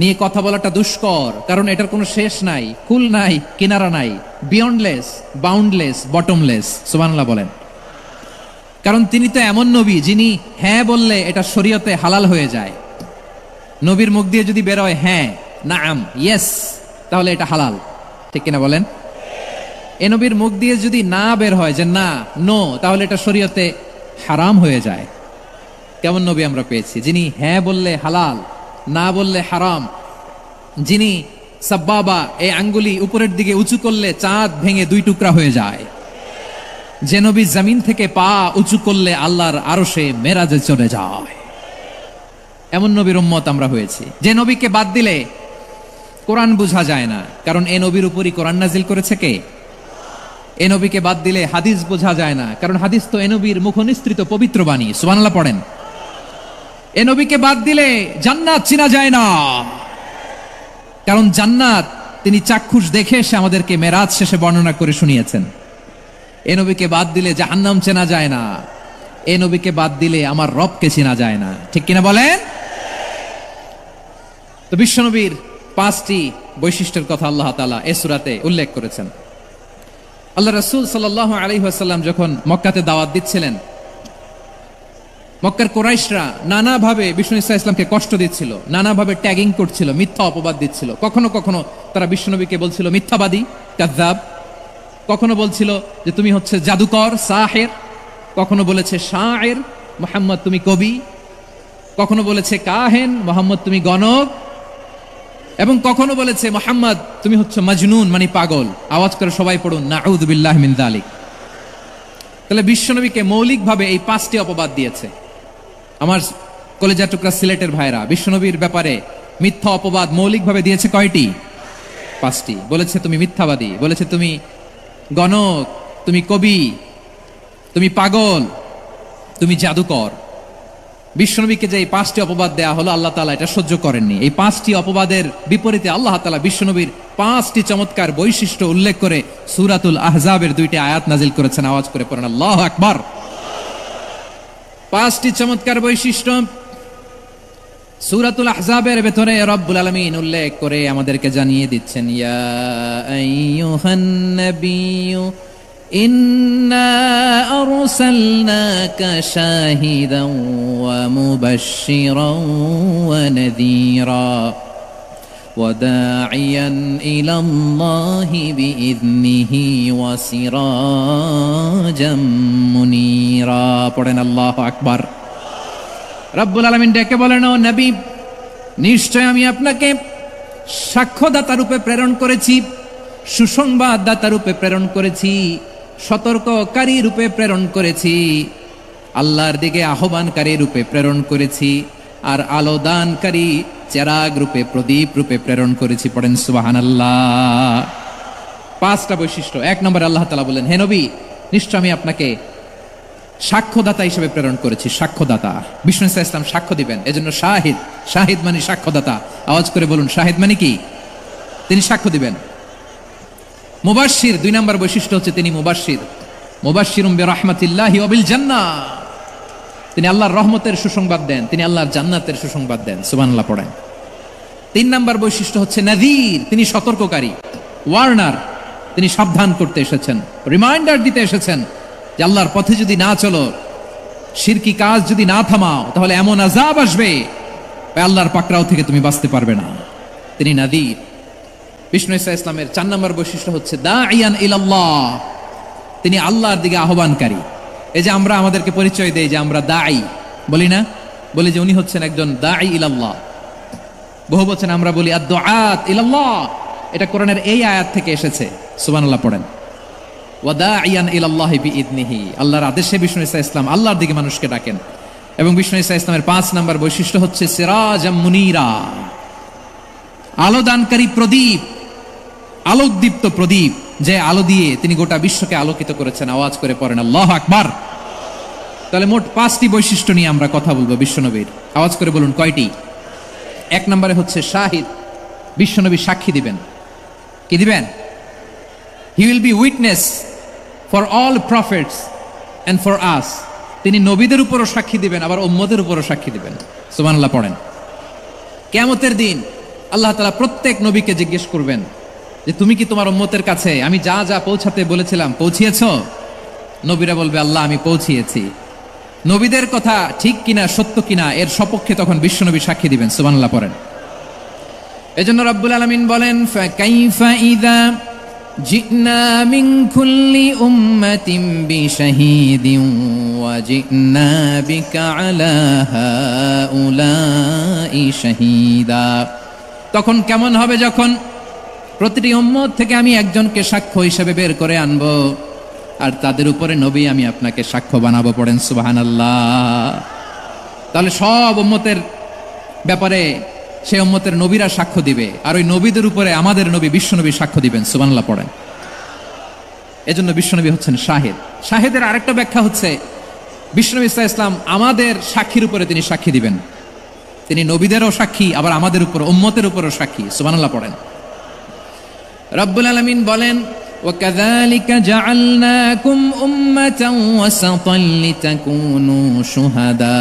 [SPEAKER 2] নিয়ে কথা বলাটা দুষ্কর, কারণ এটার কোনো শেষ নাই, কুল নাই, কিনারা নাই, বিয়ন্ডলেস, বাউন্ডলেস, বটমলেস। সুবহানাল্লাহ বলেন। কারণ তিনি তো এমন নবী যিনি হ্যাঁ বললে এটা শরীয়তে হালাল হয়ে যায়। নবীর মুখ দিয়ে যদি বেরোয় হ্যাঁ, নাআম, ইয়েস, তাহলে এটা হালাল। ঠিক কিনা বলেন? এ নবীর মুখ দিয়ে যদি না বের হয় যে না, নো, তাহলে এটা শরীয়তে হারাম হয়ে যায়। কেমন নবী আমরা পেয়েছি, যিনি হ্যাঁ বললে হালাল, না বললে হারাম, যিনি সাব্বাবা, এই আঙ্গুলি উপরের দিকে উঁচু করলে চাঁদ ভেঙে 2 টুকরা হয়ে যায়, যে নবী জমিন থেকে পা উঁচু করলে আল্লাহর আরশে মেরাজে চলে যায়, এমন নবীর উম্মত আমরা হয়েছি। যে নবীকে বাদ দিলে কোরআন বোঝা যায় না, কারণ এ নবীর উপরই কোরআন নাজিল করেছে কে? এ নবীকে বাদ দিলে হাদিস বোঝা যায় না, কারণ হাদিস তো এ নবীর মুখনিসৃত পবিত্র বাণী। সুবহানাল্লাহ পড়েন। এ নবীকে বাদ দিলে জান্নাত চিনা যায় না, কারণ জান্নাত তিনি চাক্ষুষ দেখে এসে আমাদেরকে মেরাজ শেষে বর্ণনা করে শুনিয়েছেন। এ নবীকে বাদ দিলে জাহান্নাম চেনা যায় না, এ নবীকে বাদ দিলে আমার রবকে চেনা যায় না। ঠিক কিনা বলেন? তো বিশ্বনবীর 5টি বৈশিষ্ট্যের কথা আল্লাহ তাআলা এই সূরাতে উল্লেখ করেছেন। আল্লাহ রাসূল সাল্লাল্লাহু আলাইহি ওয়াসাল্লাম যখন মক্কাতে দাওয়াত দিচ্ছিলেন, মক্কার কুরাইশরা নানাভাবে বিষ্ণু ইসা ইসলামকে কষ্ট দিচ্ছিল, নানাভাবে ট্যাগিং করছিল, মিথ্যা অপবাদ দিচ্ছিল। কখনো কখনো তারা বিশ্বনবীকে বলছিল মিথ্যাবাদী, কাযযাব, কখনো বলছিল যে তুমি হচ্ছে জাদুকর, সাহের, কখনো বলেছে শায়ের, মুহাম্মদ তুমি কবি, কখনো বলেছে কাহেন, মুহাম্মদ তুমি গণক, এবং কখনো বলেছে মুহাম্মদ তুমি হচ্ছে মাজনুন, মানে পাগল। আওয়াজ করে সবাই পড়ুন নাউযু বিল্লাহি মিন যালিক। তাহলে বিশ্বনবীকে মৌলিকভাবে এই 5টি অপবাদ দিয়েছে। আমার কলেজা টুকরা সিলেটের ভাইরা, বিশ্বনবীর ব্যাপারে মিথ্যা অপবাদ মৌলিকভাবে দিয়েছে কয়টি? 5টি। বলেছে তুমি মিথ্যাবাদী, বলেছে তুমি গণক, তুমি কবি, তুমি পাগল, তুমি জাদুকর। বিশ্বনবীকে যে এই 5টি অপবাদ দেয়া হলো, আল্লাহ তাআলা এটা সহ্য করেননি। এই 5টি অপবাদের বিপরীতে আল্লাহ তাআলা বিশ্বনবীর 5টি চমৎকার বৈশিষ্ট্য উল্লেখ করে সূরাতুল আহজাবের 2টি আয়াত নাজিল করেছেন। আওয়াজ করে পড়েন আল্লাহু আকবার। 5টি চমৎকার বৈশিষ্ট্য সূরাতুল আহজাবের ভেতরে রব্বুল আলামিন উল্লেখ করে আমাদেরকে জানিয়ে দিচ্ছেন, ইয়া আইয়ুহান নাবিয়্যু ইন্না আরসালনাকা শাহিদান ওয়া মুবাশশিরান ওয়া নাযীরা ওয়া দাঈয়ান ইলাল্লাহি বিইذনিহি ওয়া সিরাজাম মুনীরা। পড়েন আল্লাহু আকবার। রব্বুল আলামিন ডেকে বলেন, ও নবী, নিশ্চয় আমি আপনাকে সাক্ষ্যদাতা রূপে প্রেরণ করেছি, সুসংবাদদাতা রূপে প্রেরণ করেছি, সতর্ককারী রূপে প্রেরণ করেছি, আল্লাহর দিকে আহ্বানকারী রূপে প্রেরণ করেছি, আর আলো দানকারী চেরাগ রূপে, প্রদীপ রূপে প্রেরণ করেছি। পড়েন সুবহানাল্লাহ। 5টা বৈশিষ্ট্য। 1 নম্বরে আল্লাহ তাআলা বলেন, হে নবী, নিশ্চয় আমি আপনাকে সাক্ষ্যদাতা হিসেবে প্রেরণ করেছি। সাক্ষ্যদাতা, বিষ্ণু ইসা ইসলাম সাক্ষ্য দিবেন, এজন্য শাহিদ। শাহিদ মানে সাক্ষ্যদাতা। আওয়াজ করে বলুন, শাহিদ মানে কি? তিনি সাক্ষ্য দিবেন। মুবাশশির, 2 নম্বর বৈশিষ্ট্য হচ্ছে তিনি মুবাশশির। মুবাশশিরুম বিরাহমাতিল্লাহি ওয়া বিল জান্নাহ, তিনি আল্লাহর রহমতের সুসংবাদ দেন, তিনি আল্লাহর জান্নাতের সুসংবাদ দেন। সুবহানাল্লাহ পড়েন। 3 নম্বর বৈশিষ্ট্য হচ্ছে নাযীর, তিনি সতর্ককারী, ওয়ার্নার, তিনি সাবধান করতে এসেছেন, রিমাইন্ডার দিতে এসেছেন যে আল্লাহর পথে যদি না চলো, শিরকি কাজ যদি না থামাও, তাহলে এমন আযাব আসবে আল্লাহর পাকড়াও থেকে তুমি বাঁচতে পারবে না। তিনি নাযীর। বিষ্ণু ইসা ইসলামের 4 নম্বর বৈশিষ্ট্য হচ্ছে দাঈয়ান ইলাল্লাহ, তিনি আল্লাহর দিকে আহ্বানকারী। এই যে আমরা আমাদেরকে পরিচয় দেই যে আমরা দাঈ, বলি না? বলি যে উনি হচ্ছেন একজন দাঈ ইলাল্লাহ। বহু বচন আমরা বলি আদ-দুআত ইলাল্লাহ, এটা কোরআনের এই আয়াত থেকে এসেছে। সুবহানাল্লাহ পড়েন। ওয়া দাঈয়ান ইলাল্লাহি বিইذনিহি, আল্লাহর আদেশে বিষ্ণু ইসা ইসলাম আল্লাহর দিকে মানুষকে ডাকেন। এবং বিষ্ণু ইসা ইসলামের 5 নম্বর বৈশিষ্ট্য হচ্ছে সিরাজাম মুনীরা, আলোদানকারী প্রদীপ, আলোকদীপ্ত প্রদীপ, যে আলো দিয়ে তিনি গোটা বিশ্বকে আলোকিত করেছেন। আওয়াজ করে পড়েন আল্লাহু আকবার। তাহলে মোট 5টি বৈশিষ্ট্য নিয়ে আমরা কথা বলবো বিশ্বনবীর। আওয়াজ করে বলুন কয়টি? 1 নম্বরে হচ্ছে শাহিদ, বিশ্বনবী সাক্ষী দিবেন। কি দিবেন? He will be witness for all prophets and for us, তিনি নবীদের উপরও সাক্ষী দিবেন, আবার উম্মতের উপরও সাক্ষী দিবেন। সুবহানাল্লাহ পড়েন। কিয়ামতের দিন আল্লাহ তাআলা প্রত্যেক নবীকে জিজ্ঞেস করবেন যে তুমি কি তোমার উম্মতের কাছে আমি যা যা পৌঁছাতে বলেছিলাম পৌঁছিয়েছো? নবীরা বলবে আল্লাহ আমি পৌঁছিয়েছি। নবীদের কথা ঠিক কিনা, সত্য কিনা, এর সপক্ষে তখন বিশ্বনবী সাক্ষী দিবেন। সুবহানাল্লাহ পড়েন। এজন্য রব্বুল আলামিন বলেন, ফাকাইফা ইযা জি'না মিন কুল্লি উম্মাতিন বিশাহীদিন ওয়া জি'না বিকা আলা হাউলাই শাহীদা। তখন কেমন হবে যখন প্রতিটি উম্মত থেকে আমি একজনকে সাক্ষ্য হিসেবে বের করে আনবো, আর তাদের উপরে নবী আমি আপনাকে সাক্ষ্য বানাবো। পড়েন সুবহানাল্লাহ। তাহলে সব উম্মতের ব্যাপারে সে উম্মতের নবীরা সাক্ষ্য দিবে, আর ওই নবীদের উপরে আমাদের নবী বিশ্বনবী সাক্ষ্য দিবেন। সুবহানাল্লাহ পড়েন। এজন্য বিশ্বনবী হচ্ছেন শাহিদ। শাহিদের আরেকটা ব্যাখ্যা হচ্ছে, বিশ্বনবী সাল্লাল্লাহু আলাইহি ওয়াসাল্লাম আমাদের সাক্ষীর উপরে তিনি সাক্ষী দিবেন। তিনি নবীদেরও সাক্ষী, আবার আমাদের উপর উম্মতের উপরও সাক্ষী। সুবহানাল্লাহ পড়েন। রব্বুল আলামিন বলেন, وَكَذَلِكَ جَعَلْنَاكُمْ أُمَّةً وَسَطًا لِتَكُونُوا شُهَدَاءَ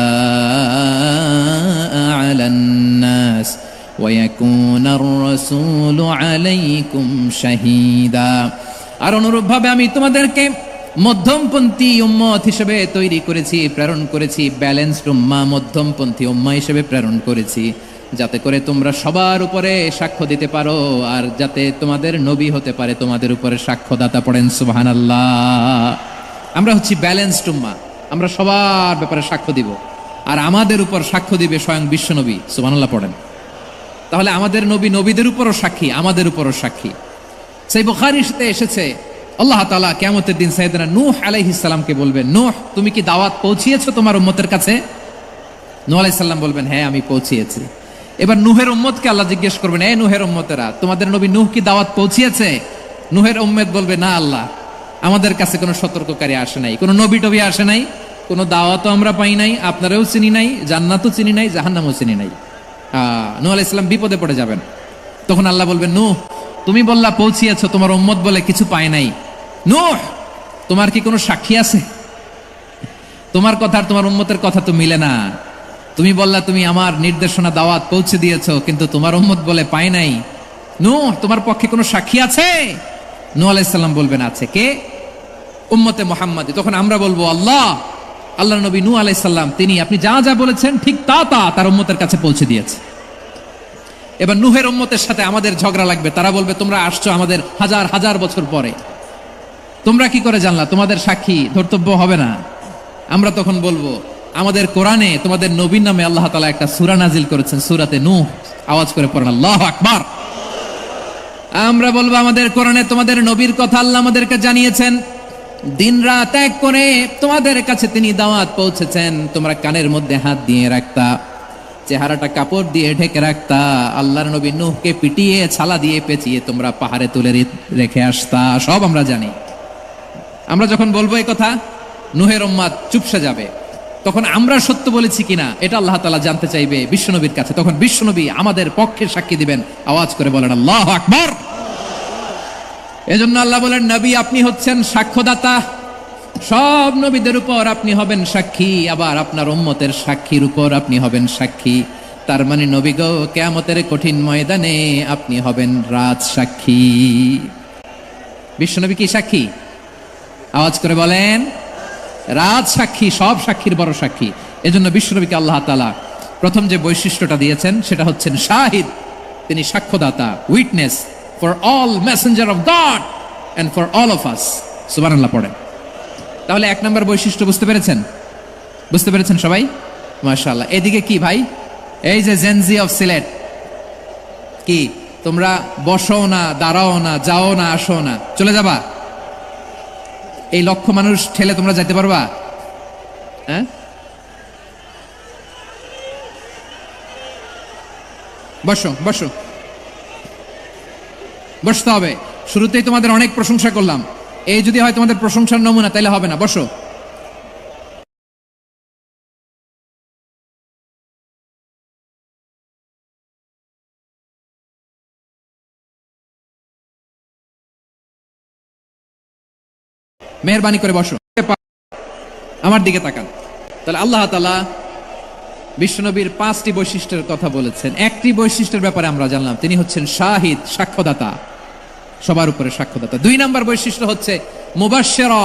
[SPEAKER 2] عَلَى النَّاسِ وَيَكُونَ الرَّسُولُ عَلَيْكُمْ شَهِيدًا। আর অনুরূপভাবে আমি তোমাদেরকে মধ্যমপন্থী উম্মত হিসেবে তৈরি করেছি, প্রেরণ করেছি, ব্যালেন্সড উম্মাহ, মধ্যমপন্থী উম্মাহ হিসেবে প্রেরণ করেছি, যাতে করে তোমরা সবার উপরে সাক্ষ্য দিতে পারো, আর যাতে তোমাদের নবী হতে পারে তোমাদের উপরে সাক্ষ্যদাতা। পড়েন সুবহানাল্লাহ। আমরা হচ্ছি ব্যালেন্সড উম্মাহ, আমরা সবার ব্যাপারে সাক্ষ্য দিব, আর আমাদের উপর সাক্ষ্য দিবে স্বয়ং বিশ্বনবী। সুবহানাল্লাহ পড়েন। তাহলে আমাদের নবী নবীদের উপরও সাক্ষী, আমাদের উপরও সাক্ষী। সেই বুখারীতে এসেছে, আল্লাহ তাআলা কিয়ামতের দিন সাইয়েদনা নূহ আলাইহিস সালামকে বলবেন, নূহ তুমি কি দাওয়াত পৌঁছিয়েছো তোমার উম্মতের কাছে? নূহ আলাইহিস সালাম বলবেন, হ্যাঁ আমি পৌঁছিয়েছি। এবার নূহের উম্মতকে আল্লাহ জিজ্ঞেস করবেন, এই নূহের উম্মতেরা, তোমাদের নবী নূহ কি দাওয়াত পৌঁছিয়েছে? নূহের উম্মত বলবে, না আল্লাহ, আমাদের কাছে কোনো সতর্ককারী আসে নাই, কোনো নবী টবি আসে নাই, কোনো দাওয়াতও আমরা পাই নাই, আপনারাও চিনি নাই, জান্নাতও চিনি নাই, জাহান্নামও চিনি নাই। নূহ আলাইহিস সালাম বিপদে পড়ে যাবেন। তখন আল্লাহ বলবেন, নূহ তুমি বললা পৌঁছিয়েছো, তোমার উম্মত বলে কিছু পায় নাই। নূহ তোমার কি কোনো সাক্ষী আছে? তোমার কথা আর তোমার উম্মতের কথা তো মিলে না। তুমি বললা তুমি আমার নির্দেশনা দাওয়াত পৌঁছে দিয়েছো, কিন্তু তোমার উম্মত বলে পায় নাই। নূহ তোমার পক্ষে কোনো সাক্ষী আছে? নূহ আলাইহিস সালাম বলবেন, আছে। কে? উম্মতে মুহাম্মাদী। তখন আমরা বলবো, আল্লাহ, আল্লাহর নবী নূহ আলাইহিস সালাম তিনি আপনি যা যা বলেছেন ঠিক তা তা তার উম্মতের কাছে পৌঁছে দিয়েছে। এবার নূহের উম্মতের সাথে আমাদের ঝগড়া লাগবে। তারা বলবে, তোমরা আসছো আমাদের হাজার হাজার বছর পরে, তোমরা কি করে জানলা? তোমাদের সাক্ষী ধর্তব্য হবে না। আমরা তখন বলবো, আমাদের কোরআনে তোমাদের নবীর নামে আল্লাহ তাআলা একটা সূরা নাজিল করেছেন, সূরাতে নূহ। আওয়াজ করে পড়েন আল্লাহু আকবার। আমরা বলবো, আমাদের কোরআনে তোমাদের নবীর কথা আল্লাহ আমাদেরকে জানিয়েছেন, দিন রাত এক করে তোমাদের কাছে তিনি দাওয়াত পৌঁছেছেন। তোমরা কানের মধ্যে হাত দিয়ে রাখতা, চেহারাটা কাপড় দিয়ে ঢেকে রাখতা, আল্লাহর নবী নূহকে পিটিয়ে ছালা দিয়ে পেঁচিয়ে তোমরা পাহাড়ে তুলে রেখে আসতা। সব আমরা জানি। আমরা যখন বলবো এই কথা, নূহের উম্মত চুপসে যাবে। তখন আমরা সত্য বলেছি কিনা এটা আল্লাহ তাআলা জানতে চাইবে বিশ্বনবীর কাছে। তখন বিশ্বনবী আমাদের পক্ষে সাক্ষী দিবেন। আওয়াজ করে বলেন আল্লাহু আকবার। এজন্য আল্লাহ বলেন, নবী আপনি হচ্ছেন সাক্ষ্যদাতা, সব নবীদের উপর আপনি হবেন সাক্ষী, আবার আপনার উম্মতের সাক্ষীর উপর আপনি হবেন সাক্ষী। তার মানে নবী গো, কিয়ামতের কঠিন ময়দানে আপনি হবেন রাজ সাক্ষী। বিশ্বনবী কি সাক্ষী? আওয়াজ করে বলেন, রাজ সাক্ষী, সব সাক্ষীর বড় সাক্ষী। এজন্য বিশ্বনবীকে আল্লাহ তাআলা প্রথম যে বৈশিষ্ট্যটা দিয়েছেন সেটা হচ্ছেন শাহিদ। তিনি সাক্ষ্যদাতা, witness for all messenger of God and for all of us. সুবহানাল্লাহ পড়েন। তাহলে এক নম্বর বৈশিষ্ট্য বুঝতে পেরেছেন? বুঝতে পেরেছেন সবাই? মাশাআল্লাহ। এদিকে কি ভাই, এই যে জেনজি অফ সিলেট, কি তোমরা বসো না, দাঁড়াও না, যাও না, আসো না, চলে যাবা? এই লক্ষ মানুষ ঠেলে তোমরা যেতে পারবা? হ্যাঁ, বসো বসো, বসতে হবে। শুরুতেই তোমাদের অনেক প্রশংসা করলাম, এই যদি হয় তোমাদের প্রশংসার নমুনা, তাইলে হবে না। বসো। মেহেরবানি করে বসো, আমার দিকে তাকান। তাহলে আল্লাহ তাআলা বিশ্বনবীর 5টি বৈশিষ্ট্যের কথা বলেছেন। একটি বৈশিষ্ট্যের ব্যাপারে আমরা জানলাম, তিনি হচ্ছেন শাহিদ, সাক্ষ্যদাতা, সবার উপরে সাক্ষ্যদাতা। 2 নম্বর বৈশিষ্ট্য হচ্ছে মুবাশশিরা,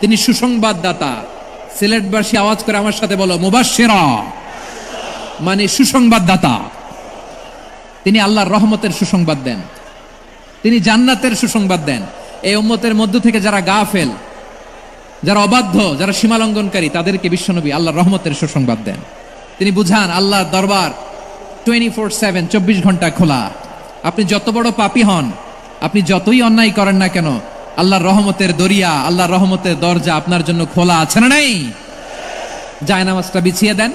[SPEAKER 2] তিনি সুসংবাদদাতা। সিলেটবাসী আওয়াজ করে আমার সাথে বলো, মুবাশশিরা মানে সুসংবাদদাতা। তিনি আল্লাহর রহমতের সুসংবাদ দেন, তিনি জান্নাতের সুসংবাদ দেন। এই উম্মতের মধ্য থেকে যারা গাফেল, যারা অবাধ্য, যারা সীমালঙ্ঘনকারী, তাদেরকে বিশ্বনবী আল্লাহর রহমতের সুসংবাদ দেন। তিনি বুঝান আল্লাহর দরবার 24/7, 24 ঘন্টা খোলা। আপনি যত বড় পাপী হন, আপনি যতই অন্যায় করেন না কেন, আল্লাহর রহমতের দরিয়া, আল্লাহর রহমতের দরজা আপনার জন্য খোলা আছে না নাই? জায়নামাজটা বিছিয়ে দেন,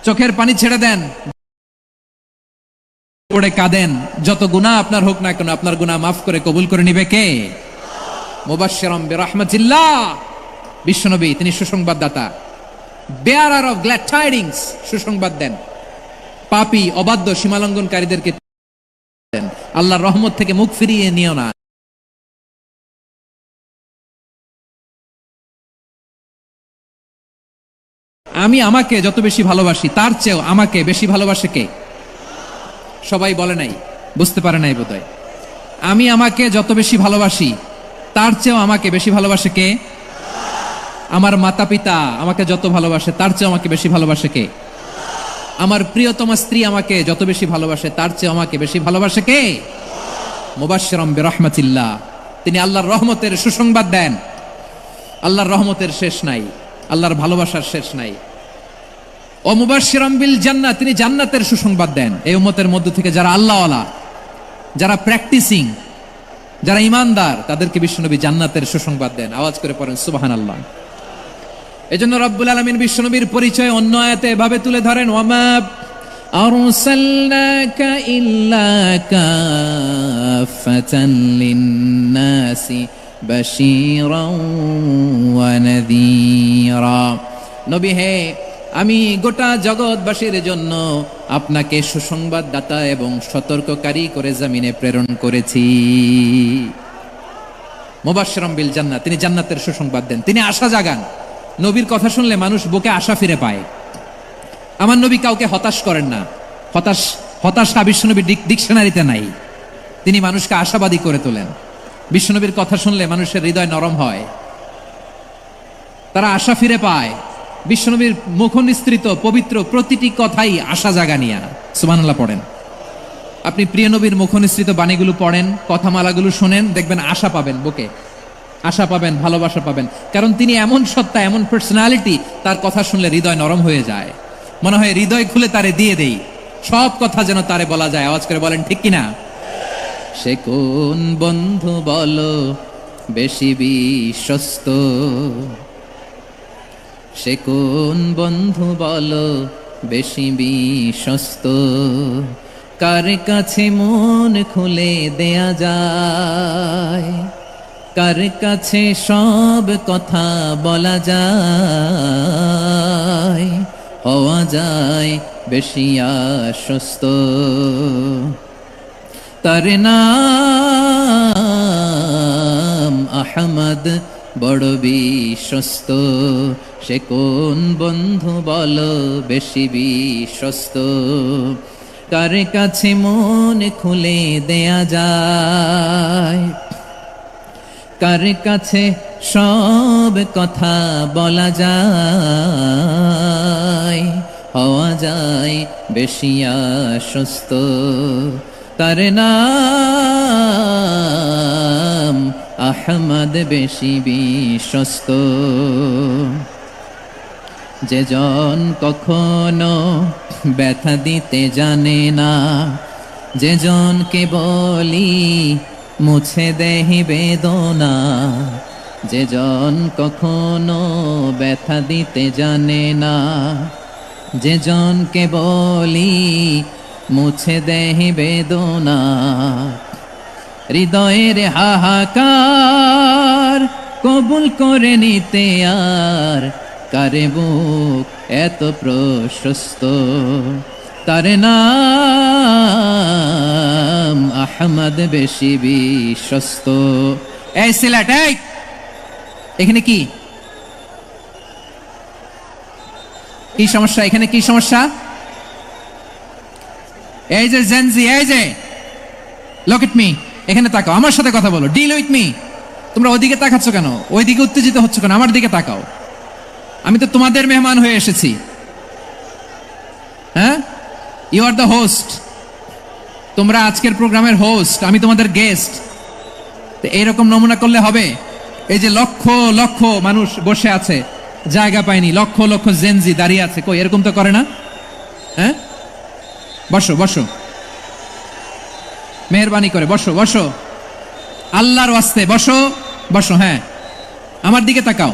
[SPEAKER 2] চোখের পানি ছেড়ে দেন, পড়ে কাঁদেন। যত গুনাহ আপনার হোক না কেন, আপনার গুনাহ মাফ করে কবুল করে নিবে কে? মুবাশশিরাম বিরহমাতিল্লাহ। বিশ্বনবী তিনি সুসংবাদদাতা, বেয়ারার অফ গ্ল্যাড টাইডিংস, সুসংবাদ দেন। পাপী, অবাধ্য, সীমালঙ্ঘনকারীদেরকে দেন আল্লাহর রহমত থেকে মুখ ফিরিয়ে নিও না। আমি আমাকে যত বেশি ভালোবাসি, তার চেয়েও আমাকে বেশি ভালোবাসে কে? সবাই বলে নাই, বুঝতে পারে নাই বোধহয়। আমি আমাকে যত বেশি ভালোবাসি, তার চেয়েও আমাকে বেশি ভালোবাসে কে? আমার মাতা পিতা আমাকে যত ভালোবাসে, তার চেয়েও আমাকে বেশি ভালোবাসে কে? আমার প্রিয়তমা স্ত্রী আমাকে যত বেশি ভালোবাসে, তার চেয়ে আমাকে বেশি ভালোবাসে কে? মুবাশশিরাম বিরহমাতিল্লাহ। তিনি আল্লাহর রহমতের সুসংবাদ দেন। আল্লাহর রহমতের শেষ নাই, আল্লাহর ভালোবাসার শেষ নাই। ও মুবাশশিরাম বিল জান্নাহ, তিনি জান্নাতের সুসংবাদ দেন। এই উম্মতের মধ্য থেকে যারা আল্লাহওয়ালা, যারা প্র্যাকটিসিং, যারা ইমানদার, তাদেরকে বিশ্বনবী জান্নাতের সুসংবাদ দেন। আওয়াজ করে পড়েন সুবহানাল্লাহ। এজন্য রব্বুল আলামিন বিশ্বনবীর পরিচয় অন্য আয়াতে এভাবে তুলে ধরেন, ওয়ামা আরসালনাকা ইল্লা কাফাতান লিন-নাসি বাশীরাও ওয়া নাযীরা। নবী হে, আমি গোটা জগৎবাসীর জন্য আপনাকে সুসংবাদদাতা এবং সতর্ককারী করে জমিনে প্রেরণ করেছি। মুবাশশিরাম বিল জান্নাহ, তিনি জান্নাতের সুসংবাদ দেন, তিনি আশা জাগান। নবীর কথা শুনলে মানুষ বুকে আশা ফিরে পায়। আমার নবী কাউকে হতাশ করেন না। হতাশা বিশ্বনবীর ডিকশনারিতে নাই। তিনি মানুষকে আশাবাদী করে তোলেন। বিশ্বনবীর কথা শুনলে মানুষের হৃদয় নরম হয়, তারা আশা ফিরে পায়। বিশ্বনবীর মুখ নিঃসৃত পবিত্র প্রতিটি কথাই আশা জাগানিয়া। সুবহানাল্লাহ পড়েন। আপনি প্রিয় নবীর মুখ নিঃসৃত বাণীগুলো পড়েন, কথামালাগুলো শোনেন, দেখবেন আশা পাবেন, বুকে আশা পাবেন, ভালোবাসা পাবেন। কারণ তিনি এমন সত্তা, এমন পার্সোনালিটি, তার কথা শুনলে হৃদয় নরম হয়ে যায়। মনে হয় হৃদয় খুলে তারে দিয়ে দেই, সব কথা যেন তারে বলা যায়। আওয়াজ করে বলেন ঠিক কিনা? সে কোন বন্ধু বলো বেশি বিশ্বস্ত? সে কোন বন্ধু বলো বেশি বিশ্বস্ত? কার কাছে মন খুলে দেয়া যায়, কার কাছে সব কথা বলা যায়, হওয়া যায় বেশি আশ্বস্ত। তার নাম আহমদ, বড় বিশ্বস্ত। সে কোন বন্ধু বলো বেশি বিশ্বস্ত? কার কাছে মন খুলে দেয়া যায়, কার কাছে সব কথা বলা যায়, হওয়া যায় বেশি আশ্বস্ত। তার নাম আহমদ, বেশি বিশ্বস্ত। যে জন কখনো ব্যথা দিতে জানে না, যে জনকে বলি মুছে দেহি বেদনা, যে জন কখনো ব্যথা দিতে জানে না, যে জনকে বলি মুছে দেহি বেদনা, হৃদয়ের হাহাকার কবুল করে নিতে আর কারে বুক এত প্রশস্ত। তার নাম আহমদ, বেশি বিশ্বস্ত। এই সিলেট, এখানে কি কি সমস্যা? এখানে কি সমস্যা? এই যে জেনজি, এই যে লুক এট মি, এখানে তাকাও, আমার সাথে কথা বলো, ডিল উইথ মি। তোমরা ওইদিকে তাকাচ্ছ কেন? ওইদিকে উত্তেজিত হচ্ছ কেন? আমার দিকে তাকাও। আমি তো তোমাদের মেহমান হয়ে এসেছি। হ্যাঁ, ইউ আর দ্য হোস্ট। তোমরা আজকের প্রোগ্রামের হোস্ট, আমি তোমাদের গেস্ট। তো এইরকম নমুনা করলে হবে? এই যে লক্ষ লক্ষ মানুষ বসে আছে, জায়গা পায়নি, লক্ষ লক্ষ জেনজি দাঁড়িয়ে আছে, কই এরকম তো করে না? হ্যাঁ, বসো বসো, মেহরবানি করে বসো বসো, আল্লাহর ওয়াস্তে বসো বসো। হ্যাঁ, আমার দিকে তাকাও,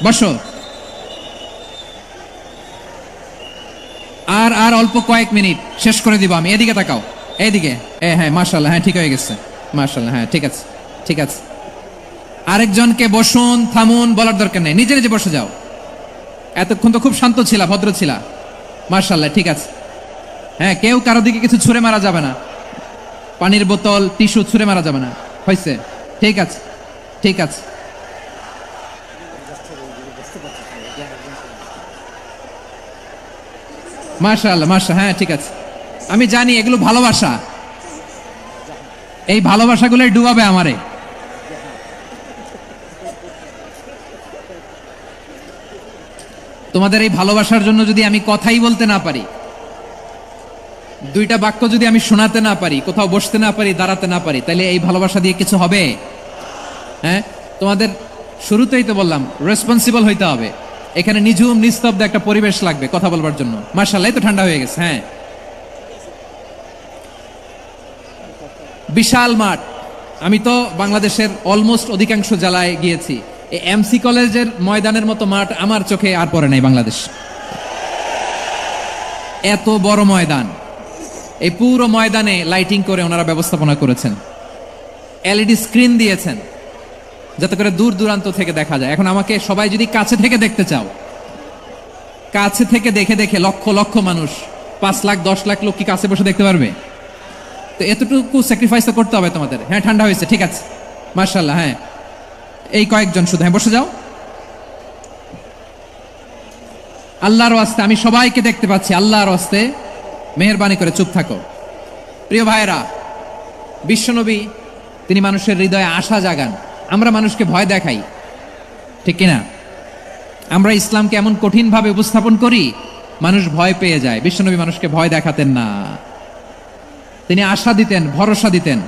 [SPEAKER 2] বসো। আর আর অল্প কয়েক মিনিট, শেষ করে দিব আমি। এদিকে তাকাও, এইদিকে। হ্যাঁ, মাশাআল্লাহ, হ্যাঁ ঠিক হয়ে গেছে, মাশাআল্লাহ, হ্যাঁ ঠিক আছে, ঠিক আছে। আরেকজনকে বসুন, থামুন বলার দরকার নেই, নিজে নিজে বসে যাও। এতক্ষণ তো খুব শান্ত ছিলা, ভদ্র ছিলা, মাশাআল্লাহ, ঠিক আছে। হ্যাঁ, কেউ কারো দিকে কিছু ছুঁড়ে মারা যাবে না, পানির বোতল, টিস্যু ছুঁড়ে মারা যাবে না, হয়েছে? ঠিক আছে, ঠিক আছে। মাশাআল্লাহ, মাশাআল্লাহ, হ্যাঁ ঠিক আছে। আমি জানি এগুলো ভালোবাসা, এই ভালোবাসাগুলোই ডুবাবে আমারে। তোমাদের এই ভালোবাসার জন্য যদি আমি কথাই বলতে না পারি, দুইটা বাক্য যদি আমি শোনাতে না পারি, কোথাও বসতে না পারি, দাঁড়াতে না পারি, তাহলে এই ভালোবাসা দিয়ে কিছু হবে? হ্যাঁ, তোমাদের শুরুতেই তো বললাম রেসপন্সিবল হইতে হবে। এখানে নিঝুম নিস্তব্ধ একটা পরিবেশ লাগবে কথা বলবার জন্য। মাশাআল্লাহ, তো ঠান্ডা হয়ে গেছে। হ্যাঁ, বিশাল মাঠ। আমি তো বাংলাদেশের অলমোস্ট অধিকাংশ জেলায় গিয়েছি, এই এমসি কলেজের ময়দানের মতো মাঠ আমার চোখে আর পড়ে নাই বাংলাদেশ। এত বড় ময়দান, এই পুরো ময়দানে লাইটিং করে ওনারা ব্যবস্থাপনা করেছেন, এলইডি স্ক্রিন দিয়েছেন যাতে করে দূর দূরান্ত থেকে দেখা যায়। এখন আমাকে সবাই যদি কাছে থেকে দেখতে চাও, কাছে থেকে দেখে দেখে লক্ষ লক্ষ মানুষ, 5 লাখ 10 লাখ লোক কি কাছে বসে দেখতে পারবে? তো এতটুকু স্যাক্রিফাইস তো করতে হবে তোমাদের। হ্যাঁ, ঠান্ডা হয়েছে, ঠিক আছে, মাশাআল্লাহ। হ্যাঁ, এই কয়েকজন শুধু, হ্যাঁ বসে যাও। আল্লাহর ওয়াস্তে আমি সবাইকে দেখতে পাচ্ছি, আল্লাহর ওয়াস্তে মেহেরবানি করে চুপ থাকো। প্রিয় ভাইরা, বিশ্বনবী তিনি মানুষের হৃদয়ে আশা জাগান। আমরা মানুষকে ভয় দেখাই, ঠিক কিনা? আমরা ইসলামকে এমন কঠিন ভাবে উপস্থাপন করি, মানুষ ভয় পেয়ে যায়। বিশ্বনবী মানুষকে ভয় দেখাতেন না, তিনি আশা দিতেন, ভরসা দিতেন।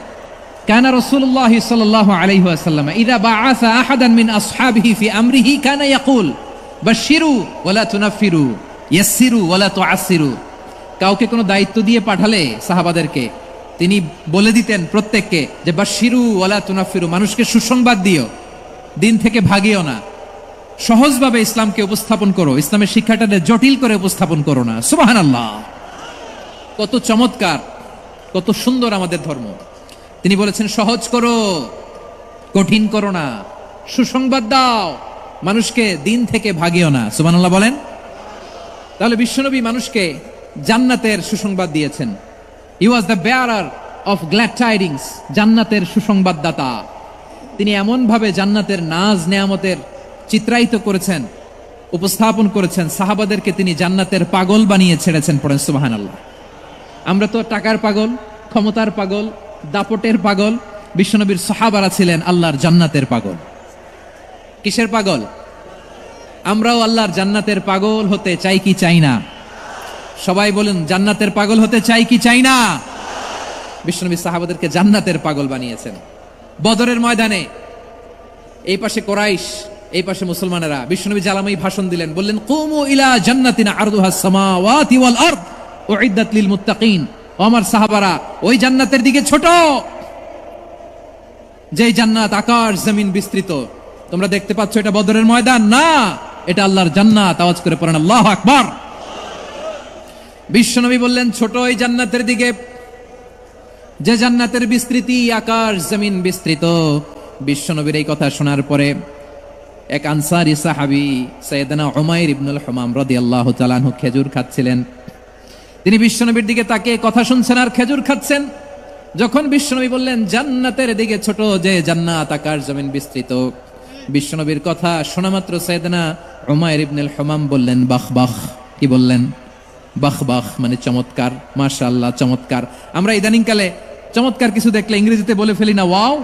[SPEAKER 2] কানা রাসূলুল্লাহ সাল্লাল্লাহু আলাইহি ওয়াসাল্লাম ইযা বাআসা আহাদান মিন আসহাবিহি ফি আমরিহি কানা ইয়াকুল বাশশিরু ওয়ালা তুনাফিরু ইয়াসসিরু ওয়ালা তুআসসিরু। কাউকে কোনো দায়িত্ব দিয়ে পাঠালে সাহাবাদেরকে তিনি বলে দিতেন প্রত্যেককে যে বাশশিরু ওয়ালা তুনাফিরু, মানুষকে সুসংবাদ দিও, দিন থেকে ভাগিও না, সহজভাবে ইসলামকে উপস্থাপন করো, ইসলামের শিক্ষাটাকে জটিল করে উপস্থাপন করো না। সুবহানাল্লাহ, কত চমৎকার, কত সুন্দর আমাদের ধর্ম। তিনি বলেছেন সহজ করো, কঠিন করো না, সুসংবাদ দাও, মানুষকে দিন থেকে ভাগিও না। সুবহানাল্লাহ বলেন। তাহলে বিশ্বনবী মানুষকে জান্নাতের সুসংবাদ দিয়েছেন। He was the bearer of glad tidings, জান্নাতের সুসংবাদদাতা। তিনি এমন ভাবে জান্নাতের নাজ নেয়ামতের চিত্রায়িত করেছেন, উপস্থাপন করেছেন, সাহাবাদেরকে তিনি জান্নাতের পাগল বানিয়ে ছেড়েছেন। পড়েন সুবহানাল্লাহ। আমরা তো টাকার পাগল, ক্ষমতার পাগল, দাপটের পাগল। বিশ্বনবীর সাহাবারা ছিলেন আল্লাহর জান্নাতের পাগল। কিসের পাগল? আমরাও আল্লাহর জান্নাতের পাগল হতে চাই কি চাই না? সবাই বলুন, জান্নাতের পাগল হতে চাই কি চাই না? বিশ্বনবী সাহাবাদেরকে জান্নাতের পাগল বানিয়েছেন। বদরের ময়দানে এই পাশে কোরাইশ, এই পাশে মুসলমানেরা। বিশ্বনবী জালামাই ভাষণ দিলেন, বললেন কুমু ইলা জান্নাতিন আরদুহাস সামাওয়াতি ওয়াল আরদ উইদ্দাত লিল মুত্তাকিন। ও আমার সাহাবারা, ওই জান্নাতের দিকে ছোট, যেই জান্নাত আকাশ জমিন বিস্তৃত। তোমরা দেখতে পাচ্ছ এটা বদরের ময়দান না, এটা আল্লাহর জান্নাত। আওয়াজ করে পড়েন আল্লাহু আকবার। বিশ্বনবী বললেন ছোট ওই জান্নাতের দিকে, যে জান্নাতের বিস্তৃতি আকাশ জমিন বিস্তৃত। বিশ্বনবীর এই কথা শোনার পরে এক আনসারী সাহাবী সাইয়েদনা উমাইর ইবনুল হুমাম রাদিয়াল্লাহু তাআলা আনহু খেজুর খাচ্ছিলেন। তিনি বিশ্বনবীর দিকে তাকিয়ে কথা শুনছেন আর খেজুর খাচ্ছেন। যখন বিশ্বনবী বললেন জান্নাতের দিকে ছোট, যে জান্নাত আকাশ জমিন বিস্তৃত, বিশ্বনবীর কথা শোনা মাত্র সাইয়েদনা উমাইর ইবনুল হুমাম বললেন বাহ বাহ। কি বললেন? বাহ বাহ, মানে চমৎকার, মাশাআল্লাহ চমৎকার। আমরা ইদানিং কালে চমৎকার কিছু দেখলে ইংরেজিতে বলে ফেলি না, ওয়াও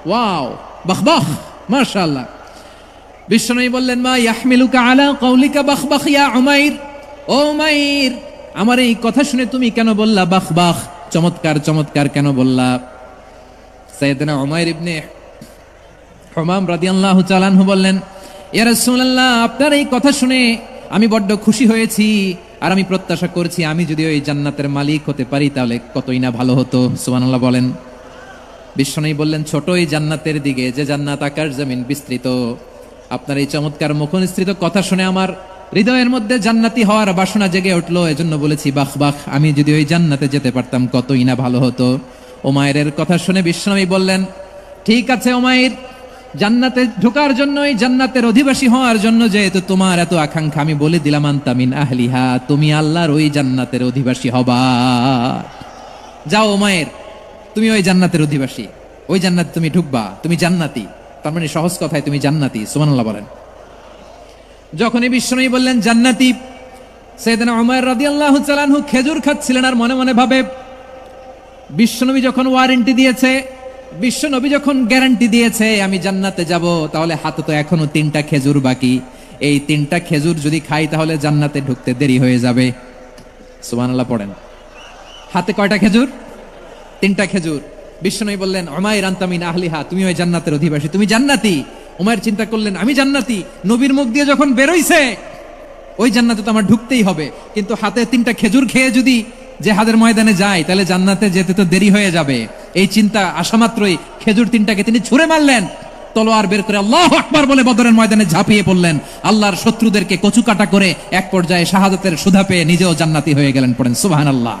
[SPEAKER 2] ওয়াও, বাহ বাহ, মাশাআল্লাহ। বিশ্বনবী বললেন মা ইয়াহমিলুকা আলা কাউলিকা বাহ বাহ ইয়া উমাইর। ও উমাইর, আমার এই কথা শুনে তুমি কেন বললা বাহ বাহ? চমৎকার চমৎকার কেন বললা? সাইয়েদনা উমাইর ইবনে হুমাম রাদিয়াল্লাহু তাআলা আনহু বললেন, ইয়া রাসূলুল্লাহ, আপনার এই কথা শুনে আমি বড্ড খুশি হয়েছি, আর আমি প্রত্যাশা করছি আমি যদি ওই জান্নাতের মালিক হতে পারি তাহলে কতই না ভালো হতো। সুবহানাল্লাহ বলেন। বিশ্বনবী বললেন, ছোট এই জান্নাতের দিকে, যে জান্নাত আকাশ জমিন বিস্তৃত। আপনার এই চমৎকার মুখনিসৃত কথা শুনে আমার হৃদয়ের মধ্যে জান্নাতি হওয়ার বাসনা জেগে উঠলো, এজন্য বলেছি বাহ বাহ, আমি যদি ওই জান্নাতে যেতে পারতাম কতই না ভালো হতো। উমাইরের কথা শুনে বিশ্বনবী বললেন, ঠিক আছে উমাইর, জান্নাতে ঢোকার জন্য, এই জান্নাতের অধিবাসী হওয়ার জন্য যেহেতু তোমার এত আকাঙ্ক্ষা, আমি বলে দিলাম আনতা মিন আহলিহা, তুমি আল্লাহর ওই জান্নাতের অধিবাসী হবা। যাও উমাইর, তুমি ওই জান্নাতের অধিবাসী, ওই জান্নাতে তুমি ঢুকবা, তুমি জান্নাতি। তার মানে সহজ কথায় তুমি জান্নাতি। সুবহানাল্লাহ বলেন। যখনই বিশ্বনবী বললেন জান্নাতি, সাইয়েদনা উমাইর রাদিয়াল্লাহু তাআলা আনহু খেজুর খাচ্ছিলেন আর মনে মনে ভাবে, বিশ্বনবী যখন ওয়ারেন্টি দিয়েছে, বিশ্বনবী যখন গ্যারান্টি দিয়েছে আমি জান্নাতে যাব, তাহলে হাতে তো এখনো 3টা খেজুর বাকি। এই 3টা খেজুর যদি খাই তাহলে জান্নাতে ঢুকতে দেরি হয়ে যাবে। সুবহানাল্লাহ পড়েন। হাতে কয়টা খেজুর? 3টা খেজুর। বিশ্বনবী বললেন, উমাইর আনতা মিন আহলিহা, তুমি ওই জান্নাতের অধিবাসী, তুমি জান্নাতি। উমাইর চিন্তা করলেন, আমি জান্নাতি, নবীর মুখ দিয়ে যখন বেরোইছে ওই জান্নাতে তো আমার ঢুকতেই হবে, কিন্তু হাতে 3টা খেজুর খেয়ে যদি জেহাদের ময়দানে যায় তাহলে জান্নাতে যেতে তো দেরি হয়ে যাবে। এই চিন্তা আসা মাত্রই খেজুর 3টাকে তিনি ছুঁড়ে মারলেন, তলোয়ার বের করে আল্লাহু আকবার বলে বদরের ময়দানে ঝাঁপিয়ে পড়লেন। আল্লাহর শত্রুদেরকে কচুকাটা করে এক পর্যায়ে শাহাদাতের সুধা পেয়ে নিজেও জান্নাতি হয়ে গেলেন। পড়েন সুবহানাল্লাহ।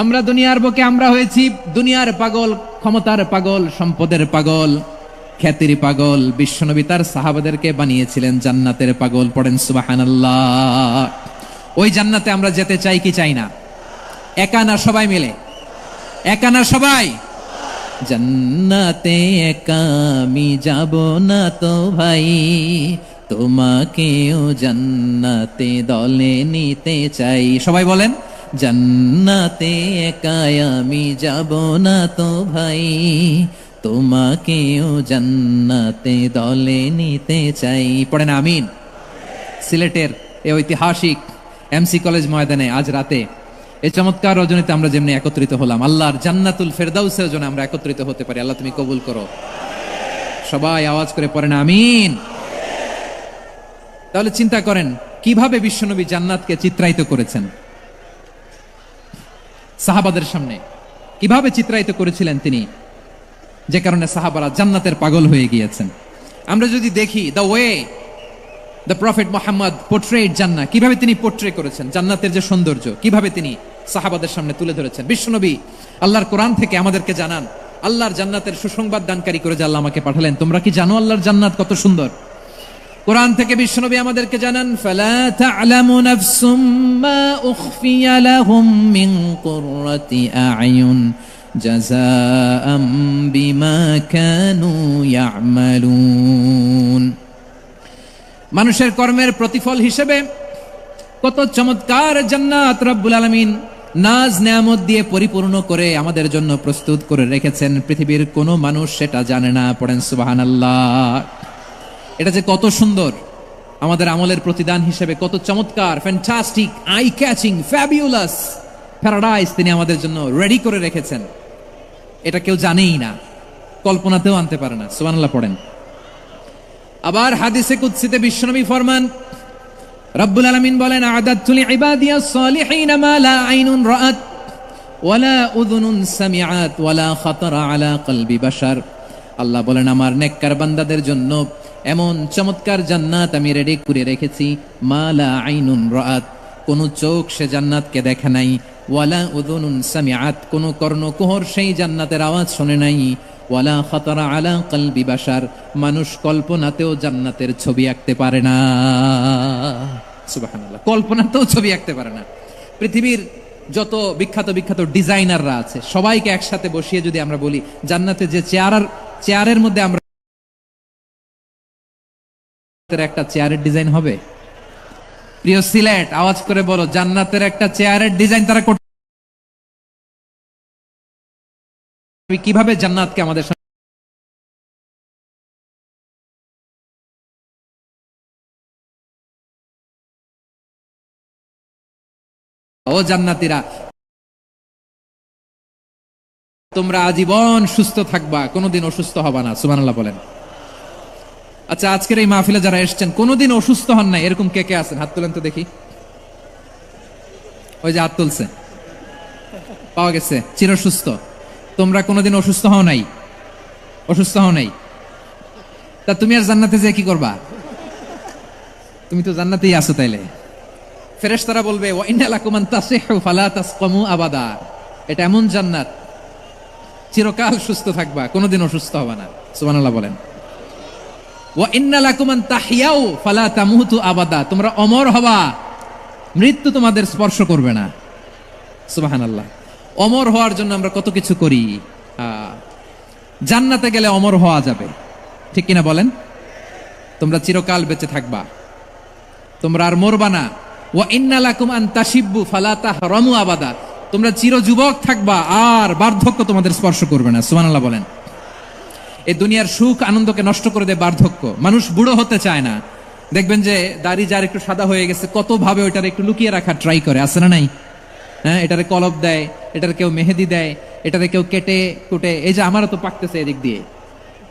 [SPEAKER 2] আমরা দুনিয়ার বুকে আমরা হয়েছি দুনিয়ার পাগল, ক্ষমতার পাগল, সম্পদের পাগল, খ্যাতির পাগল। বিশ্বনবী তার সাহাবাদেরকে বানিয়েছিলেন জান্নাতের পাগল। পড়েন সুবহানাল্লাহ। ওই জান্নাতে আমরা যেতে চাই কি চাই না? একা না সবাই মিলে? একা না সবাই? জান্নাতে একা আমি যাব না তো ভাই, তোমাকেও জান্নাতে দলে নিতে চাই। সবাই বলেন, জান্নাতে একা আমি যাব না তো ভাই, তোমাকেও জান্নাতে দলে নিতে চাই। পড়েন আমিন। সিলেটের এই ঐতিহাসিক এমসি কলেজ ময়দানে আজ রাতে এই চমৎকার রজনীতে আমরা যেমনি একত্রিত হলাম, আল্লাহর জান্নাতুল ফেরদাউসের জন্য আমরা একত্রিত হতে পারি। আল্লাহ তুমি কবুল করো। সবাই আওয়াজ করে পড়েন আমিন। তাহলে চিন্তা করেন কিভাবে বিশ্বনবী জান্নাতকে চিত্রায়িত করেছেন সাহাবাদের সামনে, কিভাবে চিত্রায়িত করেছিলেন তিনি, যে কারণে সাহাবারা জান্নাতের পাগল হয়ে গিয়েছেন। আমরা যদি দেখি the way the prophet Muhammad portrait জান্নাত, কিভাবে তিনি পোর্ট্রে করেছেন জান্নাতের যে সৌন্দর্য, কিভাবে তিনি সাহাবাদের সামনে তুলে ধরেছেন। বিশ্বনবী আল্লাহর কোরআন থেকে আমাদেরকে জানান, আল্লাহর জান্নাতের সুসংবাদ দানকারী করে যে আল্লাহ আমাকে পাঠালেন। তোমরা কি জানো আল্লাহর জান্নাত কত সুন্দর? কোরআন থেকে বিশ্বনবী আমাদেরকে জানান, ফালা তা'লামু নাফসুম মা উখফিয়া লাহুম মিন কুররাতি আ'য়ুন জাযাআম বিমা কানু ইয়া'মালুন। মানুষের কর্মের প্রতিফল হিসেবে কত চমৎকার জান্নাত রব্বুল আলামিন নাজ নেয়ামত দিয়ে পরিপূর্ণ করে আমাদের জন্য প্রস্তুত করে রেখেছেন। পৃথিবীর কোনো মানুষ সেটা জানে না। পড়েন সুবহানাল্লাহ। এটা যে কত সুন্দর, আমাদের আমলের প্রতিদান হিসেবে কত চমৎকার, fantastic, eye catching, fabulous paradise তিনি আমাদের জন্য রেডি করে রেখেছেন। এটা কেউ জানেই না, কল্পনাতেও আনতে পারে না। সুবহানাল্লাহ পড়েন। আবার হাদিসে কুদসিতে বিশ্বনবী ফরমান, রব্বুল আলামিন বলেন, আ'দাতু লিইবাদিয়াস সালিহিন মা লা আইনুন রাআত ওয়ালা উযুনুন সামিআত ওয়ালা খাতারা আলা কলবি বাশার। আল্লাহ বলেন, আমার নেককার বান্দাদের জন্য এমন চমৎকার জান্নাত আমি রেডি করে রেখেছি, মা লা আইনুন রাআত, কোন চোখ সে জান্নাতকে দেখে নাই, ওয়ালা উযুনুন সামিআত, কোন কর্ণকুহর সেই জান্নাতের আওয়াজ শুনে নাই, ওয়ালা খাতারা আলা কলবি বাশার, মানুষ কল্পনাতেও জান্নাতের ছবি আঁকতে পারে না। সুবহানাল্লাহ, কল্পনাতেও ছবি আঁকতে পারে না। পৃথিবীর যত বিখ্যাত বিখ্যাত ডিজাইনাররা আছে সবাইকে একসাথে বসিয়ে যদি আমরা বলি জান্নাতে যে চেয়ারের মধ্যে আমরা একটা চেয়ারের ডিজাইন হবে, প্রিয় সিলেট আওয়াজ করে বলো, জান্নাতের একটা চেয়ারের ডিজাইন তারা করতে, কিভাবে জান্নাতকে আমাদের ও জান্নাতীরা তোমরা আজীবন সুস্থ থাকবা, কোনোদিন অসুস্থ হবা না। সুবহানাল্লাহ বলেন। আচ্ছা, আজকের এই মাহফিলে যারা এসেছেন কোনোদিন অসুস্থ হন নাই এরকম কে কে আছেন? হাত তুলেন তো দেখি। ওই যে হাত তুলছে, পাওয়া গেছে, চির সুস্থ। তোমরা কোনোদিন অসুস্থ হও নাই? অসুস্থ হও নাই? তা তুমি আর জান্নাতে যে কি করবা? তুমি তো জান্নাতেই আছো। তাইলে ফেরেশতারা বলবে ওয়া ইন্না লাকুম আন তাসিহু ফালা তাসকামু আবাদা। এটা এমন জান্নাত চিরকাল সুস্থ থাকবা, কোনোদিন অসুস্থ হবে না। সুবহানাল্লাহ বলেন। ওয়া ইন্না লাকুম আন তাহিয়াউ ফালা তামুতু আবাদা। তোমরা অমর হবা, মৃত্যু তোমাদের স্পর্শ করবে না। সুবহানাল্লাহ। অমর হওয়ার জন্য আমরা কত কিছু করি। জান্নাতে গেলে অমর হওয়া যাবে, ঠিক কিনা বলেন? তোমরা চিরকাল বেঁচে থাকবা, তোমরা আর মরবা না। ওয়া ইন্না লাকুম আন তাশিব্বু ফালা তাহরামু আবাদা। তোমরা চির যুবক থাকবা, আর বার্ধক্য তোমাদের স্পর্শ করবে না। সুবহানাল্লাহ বলেন। এই দুনিয়ার সুখ আনন্দকে নষ্ট করে দেয় বার্ধক্য। মানুষ বুড়ো হতে চায় না। দেখবেন যে দাড়ি যার একটু সাদা হয়ে গেছে কত ভাবে ওইটার একটু লুকিয়ে রাখার ট্রাই করে, আছে না নাই? হ্যাঁ, এটারে কলপ দেয়, এটার কেউ মেহেদি দেয়, এটারে কেউ কেটে কুটে। এই যে আমারও তো পাকতেছে এদিক দিয়ে।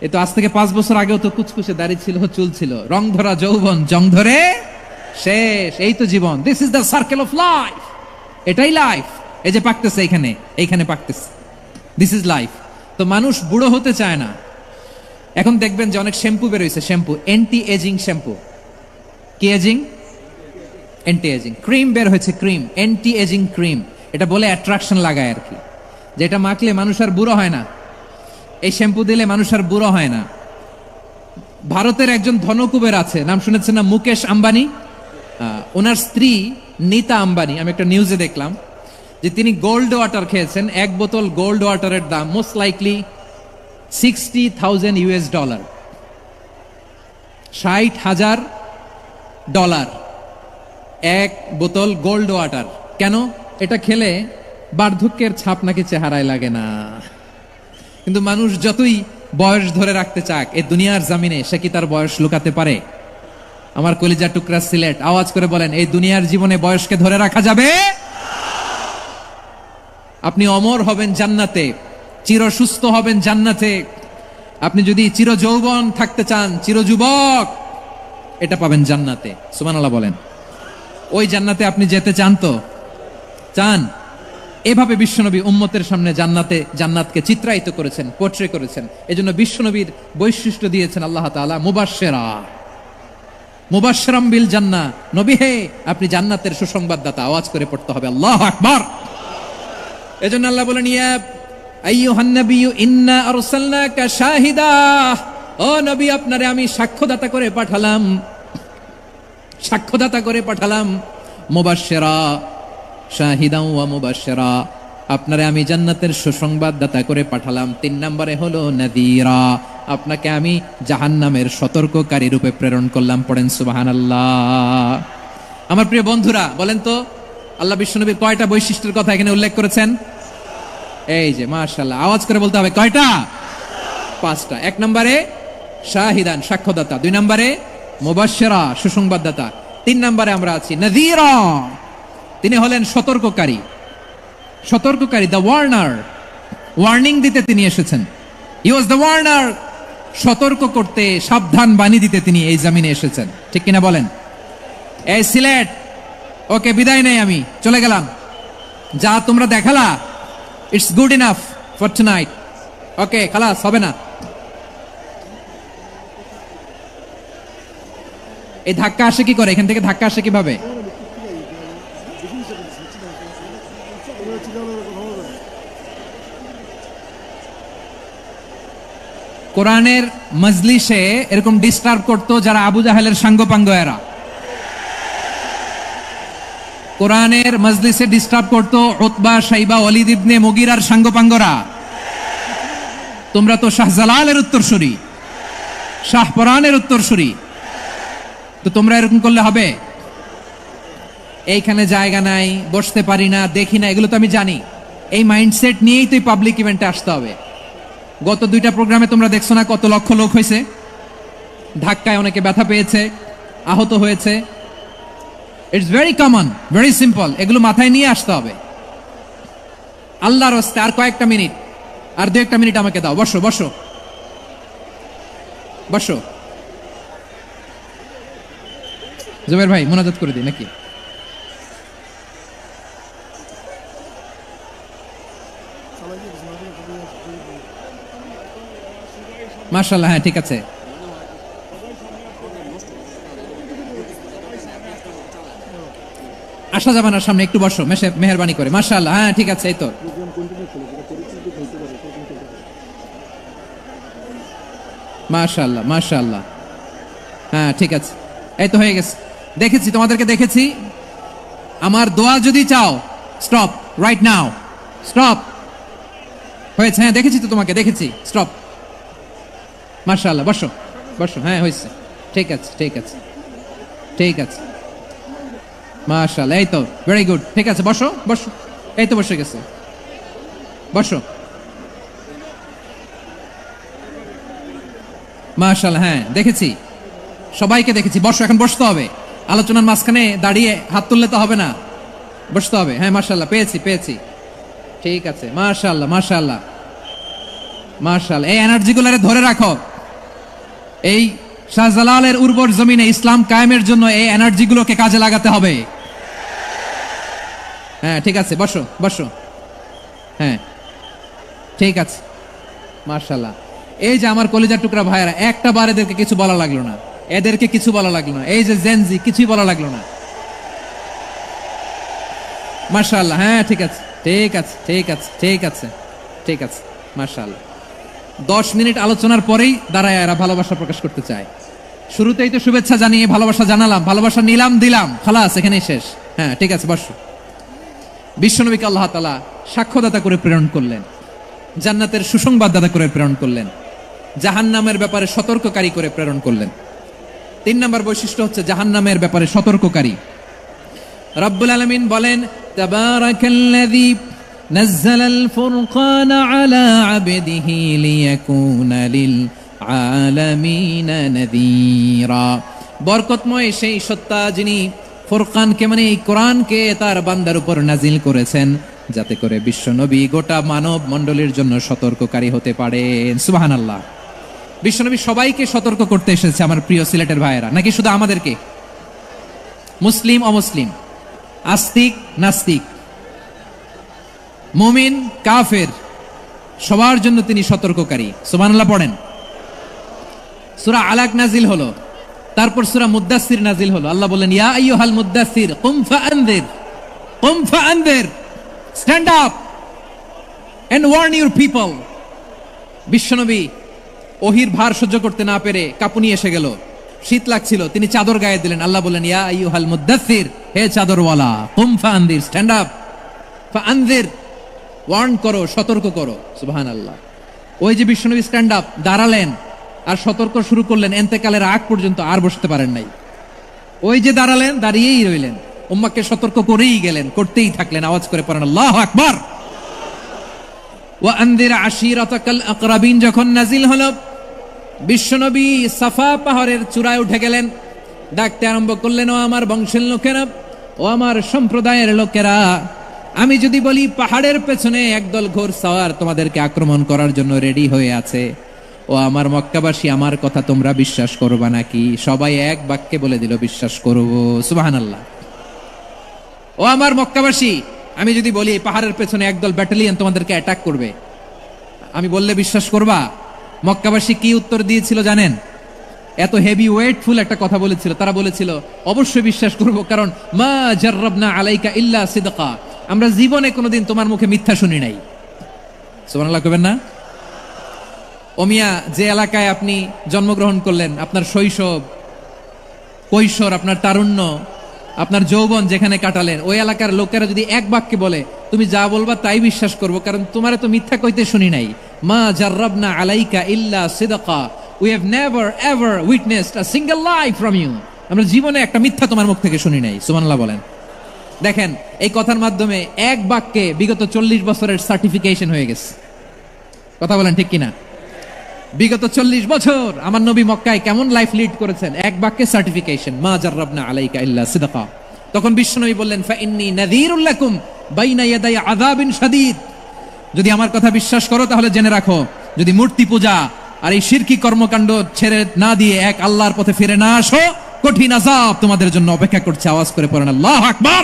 [SPEAKER 2] এ তো আজ থেকে 5 বছর আগেও তো কুচকুচে দাড়ি ছিল, চুল ছিল। রং ধরা যৌবন, জং ধরে শেষ। এই তো জীবন। This is the circle of life. এটাই লাইফ। এই যে পাকতেছে এইখানে, এইখানে পাকতেছে। This is life. তো মানুষ বুড়ো হতে চায় না। এখন দেখবেন যে অনেক শ্যাম্পু বেরোইছে, শ্যাম্পু অ্যান্টি এজিং শ্যাম্পু। কি এজিং? Anti ageing. ক্রিম বের হয়েছে, ক্রিম, অ্যান্টি এজিং ক্রিম। এটা বলে অ্যাট্রাকশন লাগায় আর কি, যেটা মাখলে মানুষ আর বুড়ো হয় না। এই শ্যাম্পু দিলে মানুষ আর বুড়ো হয় না। ভারতের একজন ধনকুবের আছে, নাম শুনেছেন না? মুকেশ আম্বানি। ওনার স্ত্রী নীতা আম্বানি, আমি একটা নিউজে দেখলাম যে তিনি গোল্ড ওয়াটার খেয়েছেন। 1 বোতল গোল্ড ওয়াটারের দাম মোস্ট লাইকলি $60,000 $60,000 1 বোতল গোল্ড ওয়াটার। কেন? এটা খেলে বার্ধক্যের ছাপ নাকি চেহারায় লাগে না। কিন্তু মানুষ যতই বয়স ধরে রাখতে চাক এই দুনিয়ার জামিনে, সে কি তার বয়স লুকাতে পারে? আমার কলিজার টুকরা সিলেট, আওয়াজ করে বলেন, এই দুনিয়ার জীবনে বয়সকে ধরে রাখা যাবে? আপনি অমর হবেন জান্নাতে, চির সুস্থ হবেন জান্নাতে। আপনি যদি চির যৌবন থাকতে চান, চির যুবক, এটা পাবেন জান্নাতে। সুবহানাল্লাহ বলেন। ওই জান্নাতে আপনি যেতে চান তো? চান? এভাবে বিশ্বনবী উম্মতের সামনে জান্নাতকে চিত্রায়িত করেছেন, পোর্ট্রে করেছেন। এজন্য বিশ্বনবীর বৈশিষ্ট্য দিয়েছেন আল্লাহ তাআলা মুবাশশিরাম বিল জান্নাহ। নবী হে, আপনি জান্নাতের সুসংবাদদাতা। আওয়াজ করে পড়তে হবে আল্লাহু আকবার। এজন্য আল্লাহ বলেন, ইয়া আইয়ুহান নাবিয়্যু ইন্না আরসালনাকা শাহিদা। ও নবী, আপনারে আমি সাক্ষ্যদাতা করে পাঠালাম, সাক্ষ্যদাতা করে পাঠালাম। মুবাশশিরা, শাহিদাও ওয়া মুবাশশিরা, আপনারে আমি জান্নাতের সুসংবাদদাতা করে পাঠালাম। 3 নম্বরে হলো নাযীরা, আপনাকে আমি জাহান্নামের সতর্ককারী রূপে প্রেরণ করলাম। পড়েন সুবহানাল্লাহ। আমার প্রিয় বন্ধুরা, বলেন তো আল্লাহ বিশ্বনবীর কয়টা বৈশিষ্ট্যের কথা এখানে উল্লেখ করেছেন? এই যে মাশাআল্লাহ, আওয়াজ করে বলতে হবে কয়টা? 5টা। 1 নম্বরে শাহিদান, সাক্ষ্যদাতা। 2 নম্বরে মুবাশশিরা, সুসংবাদদাতা। 3 নম্বরে আমরা আছি নাযীরা, তিনি হলেন সতর্ককারী। সতর্ককারী, দ্য ওয়ার্নার। ওয়ার্নিং দিতে তিনি এসেছেন। হি ওয়াজ দ্য ওয়ার্নার। সতর্ক করতে, সাবধান বাণী দিতে তিনি এই জমিনে এসেছেন। ঠিক কিনা বলেন? এই সিলেট, ওকে বিদায় নেই, আমি চলে গেলাম। যা তোমরা দেখালা, it's good enough for tonight. Okay, খালাস, হবে না। এই ধাক্কা আসে কি করে? এখান থেকে ধাক্কা আসে কিভাবে? কোরআনের মজলিসে এরকম ডিস্টার্ব করতো যারা আবু জাহেলের সাঙ্গপাঙ্গ এরা। কোরআনের মজলিসে ডিস্টার্ব করতো উতবা, শাইবা, ওয়ালিদ ইবনে মুগিরার সাঙ্গপাঙ্গরা। তোমরা তো শাহজালালের উত্তরসূরি, শাহপরানের উত্তরসূরি, তো তোমরা এরকম করলে হবে? এইখানে জায়গা নাই, বসতে পারি না, দেখি না, এগুলো তো আমি জানি। এই মাইন্ডসেট নিয়েই তো পাবলিক ইভেন্টে আসতে হবে। গত 2টা প্রোগ্রামে তোমরা দেখছো না কত লক্ষ লোক হয়েছে? ধাক্কায় অনেকে ব্যথা পেয়েছে, আহত হয়েছে। It's very common, very simple. এগুলো মাথায় নিয়ে আসতে হবে। আল্লাহর রাস্তায় আর কয়েকটা মিনিট আর 2-1 মিনিট আমাকে দাও। বসো বসো বসো। জুবাইর ভাই মোনাজাত করে দিই নাকি? মাশাআল্লাহ, হ্যাঁ ঠিক আছে। আসা যাবে না সামনে, একটু বসো মেহেরবানি করে। মাশাআল্লাহ, হ্যাঁ ঠিক আছে। এই তো মাশাআল্লাহ মাশাআল্লাহ, হ্যাঁ ঠিক আছে। এই তো হয়ে গেছে, দেখেছি তোমাদেরকে দেখেছি। আমার দোয়া যদি চাও, স্টপ রাইট নাও, স্টপ। হয়েছে, হ্যাঁ দেখেছি তো তোমাকে, দেখেছি, স্টপ। মাশাআল্লাহ, বসো বসো, হ্যাঁ হয়েছে, ঠিক আছে ঠিক আছে ঠিক আছে। মাশাআল্লাহ, এই তো ভেরি গুড, ঠিক আছে বসো বসো। এই তো বসে গেছে, বসো। মাশাআল্লাহ, হ্যাঁ দেখেছি, সবাইকে দেখেছি। বসো, এখন বসতে হবে। আলোচনার মাঝখানে দাঁড়িয়ে হাত তুললে তো হবে না, বসতে হবে। হ্যাঁ মাশাআল্লাহ, পেয়েছি পেয়েছি, ঠিক আছে। মাশাআল্লাহ মাশাআল্লাহ মাশাআল্লাহ, এই এনার্জিগুলোরে ধরে রাখো। এই শাহজালালের উর্বর জমিনে ইসলাম কায়েমের জন্য এই এনার্জিগুলোকে কাজে লাগাতে হবে। হ্যাঁ ঠিক আছে, বসো বসো, হ্যাঁ ঠিক আছে। মাশাআল্লাহ, এই যে আমার কলিজার টুকরা ভাইয়েরা, একটা বার এদেরকে কিছু বলা লাগলো না, এদেরকে কিছু বলা লাগলো না। এই যে জেনজি, কিছুই বলা লাগলো না। মাশাআল্লাহ, হ্যাঁ ঠিক আছে ঠিক আছে ঠিক আছে ঠিক আছে ঠিক আছে। মাশাআল্লাহ, 10 মিনিট আলোচনার পরেই দাঁড়ায় এরা ভালোবাসা প্রকাশ করতে চায়। শুরুতেই তো শুভেচ্ছা জানিয়ে ভালোবাসা জানালাম, ভালোবাসা নিলাম দিলাম, খালাস এখানেই শেষ। হ্যাঁ ঠিক আছে, বসো। বিশ্বনবীকে আল্লাহ তাআলা সাক্ষ্যদাতা করে প্রেরণ করলেন, জান্নাতের সুসংবাদদাতা করে প্রেরণ করলেন, জাহান্নামের ব্যাপারে সতর্ককারী করে প্রেরণ করলেন। 3 নম্বর বৈশিষ্ট্য হচ্ছে জাহান্নামের ব্যাপারে সতর্ককারী। রব্বুল আলামিন বলেন, তাবারাকাল্লাযী নাযালাল ফুরকানা আলা আবদিহি লিয়াকুনা লিল আলামিনা নাযীরা। বরকতময় সেই সত্তা যিনি ফুরকানকে মানে এই কোরআনকে তার বান্দার উপর নাজিল করেছেন, যাতে করে বিশ্বনবী গোটা মানব মণ্ডলীর জন্য সতর্ককারী হতে পারেন। সুবহানাল্লাহ। বিশ্বনবী সবাইকে সতর্ক করতে এসেছে, আমার প্রিয় সিলেটের ভাইয়েরা, নাকি শুধু আমাদেরকে? মুসলিম অমুসলিম, আস্তিক নাস্তিক, মুমিন কাফের, সবার জন্য তিনি সতর্ককারী। সুবহানাল্লাহ পড়েন। সূরা আলাক নাজিল হলো, তারপর সূরা মুদ্দাসসির নাজিল হলো। আল্লাহ বলেন, ইয়া আইয়ুহাল মুদ্দাসসির কুম ফাআনযির, কুম ফাআনযির, stand up and warn your people. বিশ্বনবী ওহির ভার সহ্য করতে না পেরে কাঁপুনি এসে গেল, শীত লাগছিল, তিনি চাদর গায়ে দিলেন। আল্লাহ বলেন, ইয়া আইয়ুহাল মুদ্দাসসির, হে চাদরওয়ালা, কুম ফাআনযির, স্ট্যান্ড আপ, ফাআনযির, ওয়ার্ন করো, সতর্ক করো। সুবহানাল্লাহ। ওই যে বিশ্বনবী স্ট্যান্ড আপ, দাঁড়ালেন আর সতর্ক শুরু করলেন, এন্তেকালের আগ পর্যন্ত আর বসতে পারেন নাই। ওই যে দাঁড়ালেন, দাঁড়িয়েই রইলেন, উম্মাহকে সতর্ক করেই গেলেন, করতেই থাকলেন। আওয়াজ করে পড়েন আল্লাহু আকবার। ওয়া আনযির আশীরাতাকাল আকরাবিন যখন নাজিল হলো, বিশ্বনবী সাফা পাহাড়ের চূড়ায় উঠে গেলেন, ডাকতে আরম্ভ করলেন, ও আমার বংশের লোকেরা, ও আমার সম্প্রদায়ের লোকেরা, আমি যদি বলি পাহাড়ের পেছনে একদল ঘোড়সওয়ার তোমাদেরকে আক্রমণ করার জন্য রেডি হয়ে আছে, ও আমার মক্কাবাসী, আমার কথা তোমরা বিশ্বাস করবা নাকি? সবাই এক বাক্যে বলে দিল, বিশ্বাস করব। সুবহানাল্লাহ। ও আমার মক্কাবাসী, আমি যদি বলি পাহাড়ের পেছনে একদল ব্যাটালিয়ন তোমাদেরকে অ্যাটাক করবে, আমি বললে বিশ্বাস করবা? মক্কাবাসী কি উত্তর দিয়েছিল জানেন? এত হেভি ওয়েটফুল একটা কথা বলেছিল। তারা বলেছিল, অবশ্যই বিশ্বাস করব, কারণ মা জাররাবনা আলাইকা ইল্লা সিদকা, আমরা জীবনে কোনোদিন তোমার মুখে মিথ্যা শুনি নাই। সুবহানাল্লাহ কইবেন না? ওমিয়া, যে এলাকায় আপনি জন্মগ্রহণ করলেন, আপনার শৈশব, কৈশোর, আপনার তারুণ্য, আপনার যৌবন যেখানে কাটালেন, ওই এলাকার লোকেরা যদি এক বাক্যে বলে, তুমি যা বলবা তাই বিশ্বাস করব, কারণ তোমারে তো মিথ্যা কইতে শুনি নাই। মা জাররাবনা আলাইকা ইল্লা সিদকা, we have never ever witnessed a single lie from you, আমরা জীবনে একটা মিথ্যা তোমার মুখ থেকে শুনি নাই। সুবহানাল্লাহ বলেন। দেখেন, এই কথার মাধ্যমে এক বাক্যে বিগত 40 বছরের সার্টিফিকেশন হয়ে গেছে। কথা বলেন ঠিক কিনা? বিগত 40 বছর আমার নবী মক্কায় কেমন লাইফ লিড করেছেন, এক বাক্যে সার্টিফিকেশন, মা জাররাবনা আলাইকা ইল্লা সিদকা। তখন বিশ্বনবী বললেন, ফা ইন্নী নাযীরুল লাকুম বাইনা ইয়াদাই আযাবিন শাদীদ, যদি আমার কথা বিশ্বাস করো তাহলে জেনে রাখো, যদি মূর্তি পূজা আর এই শিরকি কর্মকাণ্ড ছেড়ে না দিয়ে এক আল্লাহর পথে ফিরে না আসো, কঠিন আযাব তোমাদের জন্য অপেক্ষা করছে। আওয়াজ করে পড়েন আল্লাহু আকবার।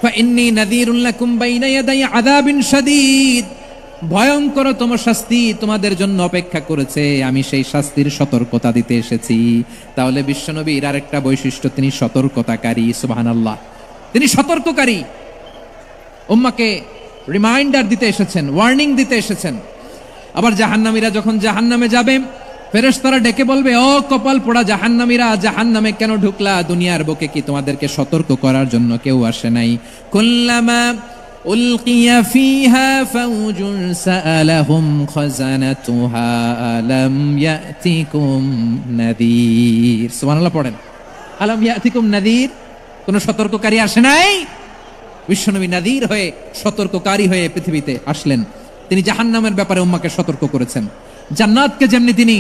[SPEAKER 2] ফাইন্নী নাযীরুল লাকুম বাইনা ইয়াদাই আযাবিন শাদীদ, ভয়ঙ্কর তোমার শাস্তি তোমাদের জন্য অপেক্ষা করেছে, আমি সেই শাস্তির সতর্কতা দিতে এসেছি। তাহলে বিশ্বনবীর আরেকটা বৈশিষ্ট্য, তিনি সতর্কতাকারী। সুবহানাল্লাহ, তিনি সতর্ককারী। উম্মাহকে রিমাইন্ডার দিতে এসেছেন, ওয়ার্নিং দিতে এসেছেন। আবার জাহান্নামীরা যখন জাহান্নামে যাবে, ফেরেশতারা ডেকে বলবে, ও কপাল পোড়া জাহান্নামীরা, জাহান্নামে কেন ঢুকলা? দুনিয়ার বুকে কি তোমাদেরকে সতর্ক করার জন্য কেউ আসে নাই? কুল্লামা উলকিয়া ফিহা ফাউজুন সাআলাহুম খাজানাতুহা আলাম ইয়াতিকুম নাযীর। সুবহানাল্লাহ পড়েন, আলাম ইয়াতিকুম নাযীর, কোন সতর্ককারী আসে নাই? বিশ্বনবী নাযীর হয়ে, সতর্ককারী হয়ে পৃথিবীতে আসলেন। তিনি জাহান্নামের ব্যাপারে উম্মাহকে সতর্ক করেছেন। জান্নাতকে যেমনি তিনি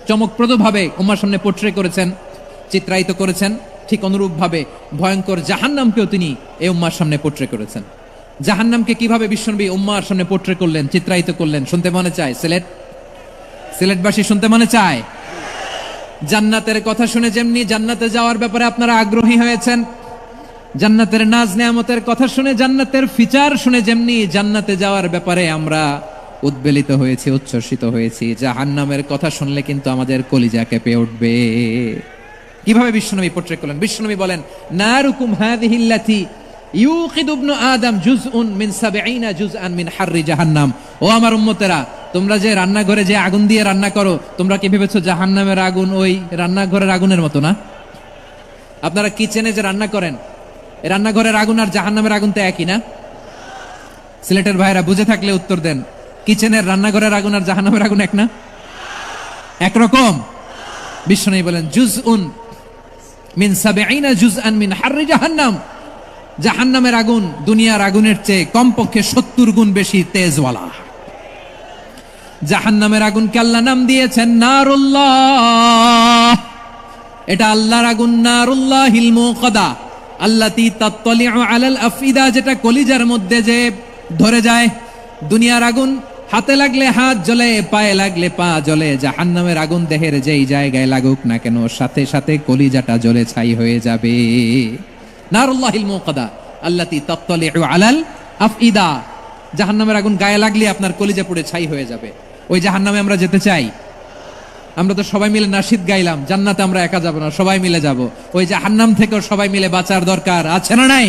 [SPEAKER 2] চমকপ্রদভাবে উম্মার সামনে পোট্রে করেছেন, চিত্রায়িত করেছেন, ঠিক অনুরূপভাবে ভয়ঙ্কর জাহান্নামকেও তিনি এই উম্মার সামনে পোট্রে করেছেন। জাহান্নামকে কিভাবে বিশ্বনবী উম্মার সামনে পোট্রে করলেন, চিত্রায়িত করলেন, শুনতে মনে চায়? সিলেটবাসী শুনতে মনে চায়? জান্নাতের কথা শুনে যেমনি জান্নাতে যাওয়ার ব্যাপারে আপনারা আগ্রহী হয়েছেন, জান্নাতের নাজ নেয়ামতের কথা শুনে, জান্নাতের ফিচার শুনে যেমনি জান্নাতে যাওয়ার ব্যাপারে আমরা উদ্বেলিত হয়েছি, উচ্ছ্বসিত হয়েছি, জাহান্নামের কথা শুনলে কিন্তু আমাদের কলিজা কেঁপে উঠবে। কিভাবে বিশ্বনবী পোট্রে করলেন? বিশ্বনবী বলেন, নারুকুম হাযিহিল্লাতী ইউকিদু ইবনু আদম জুজউন মিন ৭০ জুজআন মিন হাররি জাহান্নাম। ও আমার উম্মতেরা, তোমরা যে রান্নাঘরে যে আগুন দিয়ে রান্না করো, তোমরা কি ভেবেছো জাহান্নামের আগুন ওই রান্নাঘরের আগুনের মতো না? আপনারা কিচেনে যে রান্না করেন, রান্নাঘরের আগুন আর জাহান্নামের আগুন তো একই না? সিলেটের ভাইরা বুঝে থাকলে উত্তর দেন, কিচেনের রান্নাঘরের আগুন আর জাহান্নামের আগুন এক না? একরকম? বিশ্বনবী বলেন, জুজউন মিন ৭০ জুজআন মিন হাররি জাহান্নাম, জাহান্নামের আগুন দুনিয়ার আগুনের চেয়ে কমপক্ষে ৭০ গুণ বেশি তেজওয়ালা। জাহান্নামের আগুনকে আল্লাহ নাম দিয়েছেন নারুল্লাহ। এটা আল্লাহর আগুন, নারুল্লাহিল মুকাদা আল্লাতী তাত্তালিউ আলাল আফইদা, যেটা কলিজার মধ্যে যে ধরে যায়। দুনিয়ার আগুন হাতে লাগলে হাত জ্বলে, পায়ে লাগলে পা জ্বলে, জাহান্নামের আগুন দেহের যেই জায়গায় লাগুক না কেন, সাথে সাথে কলিজাটা জ্বলে ছাই হয়ে যাবে। নারুল্লাহিল মুকাদা আল্লাতী তাত্তালিউ আলাল আফইদা, জাহান্নামের আগুন গায়ে লাগলে আপনার কলিজা পুড়ে ছাই হয়ে যাবে। ওই জাহান্নামে আমরা যেতে চাই? আমরা তো সবাই মিলে নাশিদ গাইলাম, জান্নাতে আমরা একা যাব না, সবাই মিলে যাব। ওই জাহান্নাম থেকেও সবাই মিলে বাঁচার দরকার আছে না নাই?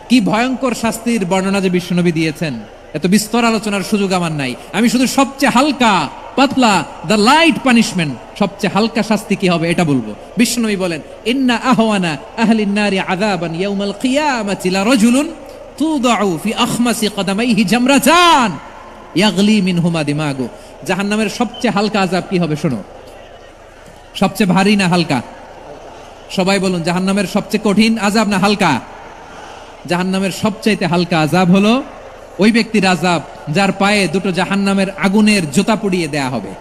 [SPEAKER 2] কি ভয়ঙ্কর শাস্তির বর্ণনা যে বিশ্বনবী দিয়েছেন, এত বিস্তর আলোচনার সুযোগ আমার নাই। আমি শুধু সবচেয়ে হালকা পাতলা, দ্য লাইট পানিশমেন্ট, সবচেয়ে হালকা শাস্তি কি হবে এটা বলবো। বিশ্বনবী বলেন, ইন্না আহওয়ানা আহলিন নারি আযাবান ইয়াউমাল কিয়ামাতি লারাজুলুন তুদাউ ফি আখমাসি কদামাইহি জামরাতান ইয়াগলি মিনহুমা দিমাগু। জাহান্নামের সবচেয়ে হালকা আযাব কি হবে শোনো? সবচেয়ে ভারী না হালকা? সবাই বলুন, জাহান্নামের সবচেয়ে কঠিন আযাব না হালকা? জাহান্নামের সবচাইতে হালকা আযাব হলো ওই ব্যক্তির আযাব যার পায়ে দুটো জাহান্নামের আগুনের জুতা পুড়িয়ে দেয়া হবে।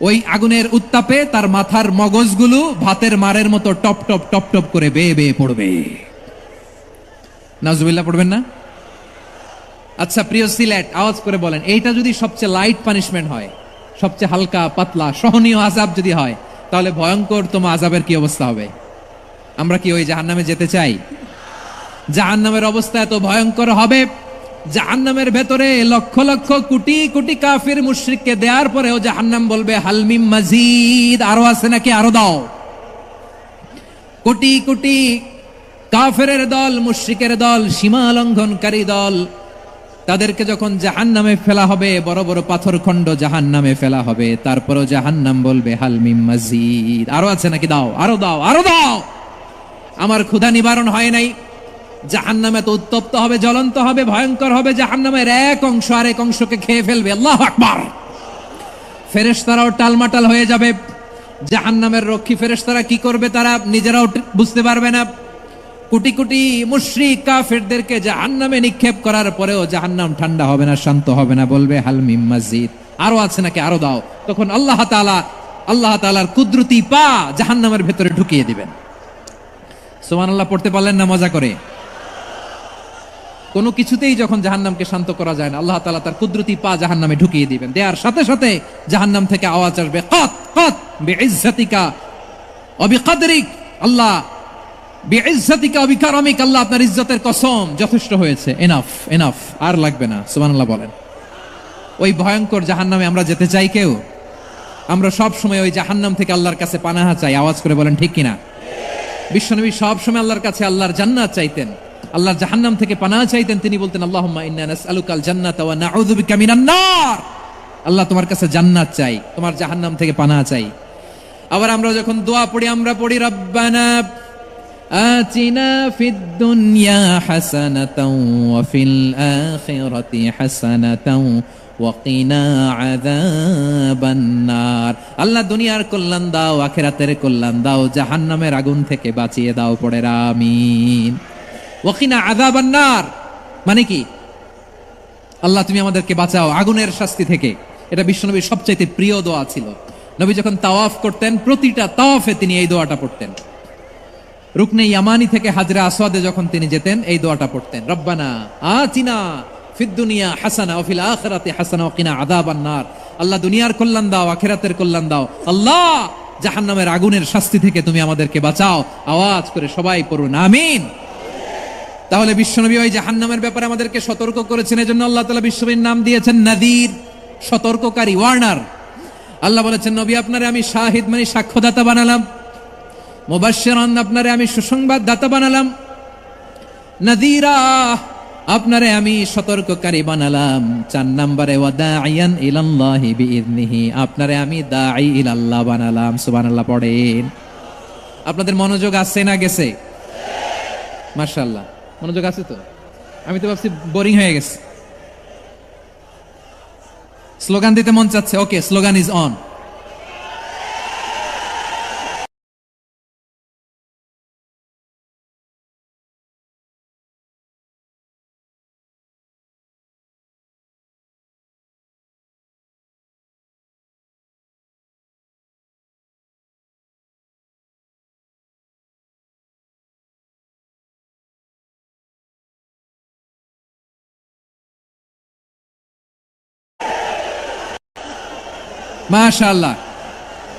[SPEAKER 2] ওই আগুনের উত্তাপে তার মাথার মগজগুলো ভাতের মারের মতো টপ টপ টপ টপ করে বেয়ে বেয়ে পড়বে। নাউজুবিল্লাহ পড়বেন না? আচ্ছা প্রিয় সিলেট, আওয়াজ করে বলেন, এইটা যদি সবচেয়ে লাইট পানিশমেন্ট হয়, সবচেয়ে হালকা পাতলা সহনীয় আযাব যদি হয়, তাহলে ভয়ঙ্কর তোমার আযাবের কি অবস্থা হবে? আমরা কি ওই জাহান্নামে যেতে চাই? জাহান্নামের অবস্থা এত ভয়ঙ্কর হবে, জাহান্নামের ভেতরে লক্ষ লক্ষ কোটি কোটি কাফির মুশরিককে দেওয়ার পরেও জাহান্নাম বলবে হালমিম মাজিদ, আরো আছে নাকি, আরো দাও। কোটি কোটি কাফেরের দল, মুশরিকের দল, সীমা লঙ্ঘনকারী দল, তাদেরকে যখন জাহান্নামে ফেলা হবে, বড় বড় পাথরখণ্ড জাহান্নামে ফেলা হবে, তারপরও জাহান্নাম বলবে হালমিম মাজিদ, আরো আছে নাকি, দাও, আরো দাও, আরো দাও। আমার ক্ষুধা নিবারণ হয় নাই। জাহান্নাম এত উত্তপ্ত হবে, জ্বলন্ত হবে, ভয়ঙ্কর হবে, জাহান্নামের এক অংশ আরেক অংশকে খেয়ে ফেলবে। আল্লাহু আকবার। ফেরেশতারাও টালমাটাল হয়ে যাবে। জাহান্নামের রক্ষী ফেরেশতারা কি করবে তারা নিজেরাও বুঝতে পারবে না। কোটি কোটি মুশরিক কাফেরদেরকে জাহান্নামে নিক্ষেপ করার পরেও জাহান্নাম ঠান্ডা হবে না, শান্ত হবে না, বলবে হালমিম মাজিদ, আরো আছে নাকি, আরো দাও। তখন আল্লাহ তাআলার কুদরতি পা জাহান্নামের ভেতরে ঢুকিয়ে দিবেন। সুবহানাল্লাহ পড়তে পারলেন না মজা করে? কোনো কিছুতেই যখন জাহান্নামকে শান্ত করা যায় না, আল্লাহ তাআলা তার কুদরতি পা জাহান্নামে ঢুকিয়ে দিবেন। দেয়ার সাথে সাথে জাহান্নাম থেকে আওয়াজ আসবে, কাত কাত বিইজ্জাতিকা ওয়া বিকদরিক, আল্লাহ বিইজ্জাতিকা ওয়া বিকারামিক, আল্লাহ আপনার ইজ্জতের কসম, যথেষ্ট হয়েছে, এনাফ এনাফ, আর লাগবে না। সুবহানাল্লাহ বলেন। ওই ভয়ঙ্কর জাহান্নামে আমরা যেতে চাই কেউ? আমরা সব সময় ওই জাহান্নাম থেকে আল্লাহর কাছে পানাহা চাই। আওয়াজ করে বলেন ঠিক কিনা? বিশ্বনবী সব সময় আল্লাহর কাছে আল্লাহর জান্নাত চাইতেন, আল্লাহর জাহান্নাম থেকে পানাহা চাইতেন। তিনি বলতেন, আল্লাহুম্মা ইন্না নাসআলুকাল জান্নাতা ওয়া নাউযু বিকা মিনান নার। আল্লাহ তোমার কাছে জান্নাত চাই, তোমার জাহান্নাম থেকে পানাহা চাই। আবার আমরা যখন দোয়া পড়ি, আমরা পড়ি রব্বানা আতিনা ফিদ দুনিয়া হাসানাতাও ওয়া ফিল আখিরাতি হাসানাতাও ওয়া কিনা আযাবান নার। আল্লাহ দুনিয়ার কল্যাণ দাও, আখিরাতের কল্যাণ দাও, জাহান্নামের আগুন থেকে বাঁচিয়ে দাও, পড়ে আমিন। ওয়া কিনা আযাবান নার মানে কি? আল্লাহ তুমি আমাদেরকে বাঁচাও আগুনের শাস্তি থেকে। এটা বিশ্বনবীর সবচাইতে প্রিয় দোয়া ছিল। নবী যখন তাওয়াফ করতেন, প্রতিটা তাওয়াফে তিনি এই দোয়াটা পড়তেন। রুকনে ইয়ামানি থেকে হাজরে আসওয়াদে যখন তিনি যেতেন, এই দোয়াটা পড়তেন, রব্বানা আতিনা ফিদ দুনিয়া হাসানা ওয়া ফিল আখিরাতি হাসানা ওয়া কিনা আযাবান নার। আল্লাহ দুনিয়ার কল্যাণ দাও, আখিরাতের কল্যাণ দাও, আল্লাহ জাহান্নামের আগুনের শাস্তি থেকে তুমি আমাদেরকে বাঁচাও। আওয়াজ করে সবাই পড়ুন আমিন। তাহলে বিশ্বনবী ওই জাহান্নামের ব্যাপারে আমাদেরকে সতর্ক করেছেন, এজন্য আল্লাহ তাআলা বিশ্বনবীর নাম দিয়েছেন নাযীর, সতর্ককারী, ওয়ার্নার। আল্লাহ বলেছেন, নবী আপনারে আমি শাহিদ মানে সাক্ষ্যদাতা বানালাম, মুবাশশিরান আপনারে আমি সুসংবাদ দাতা বানালাম, নাযীরা আপনারে আমি সতর্ককারী বানালাম। 4 নম্বরে ওয়া দাঈয়ান ইলাল্লাহি বিইذনিহি, আপনারে আমি দাঈ ইলাল্লাহ বানালাম। সুবহানাল্লাহ পড়েন। আপনাদের মনোযোগ আছে না গেছে? মাশাআল্লাহ মনোযোগ আছে তো? আমি তো ভাবছি বোরিং হয়ে গেছে। স্লোগান দিতে মন চাচ্ছে। ওকে, স্লোগান ইজ অন। মাশাআল্লাহ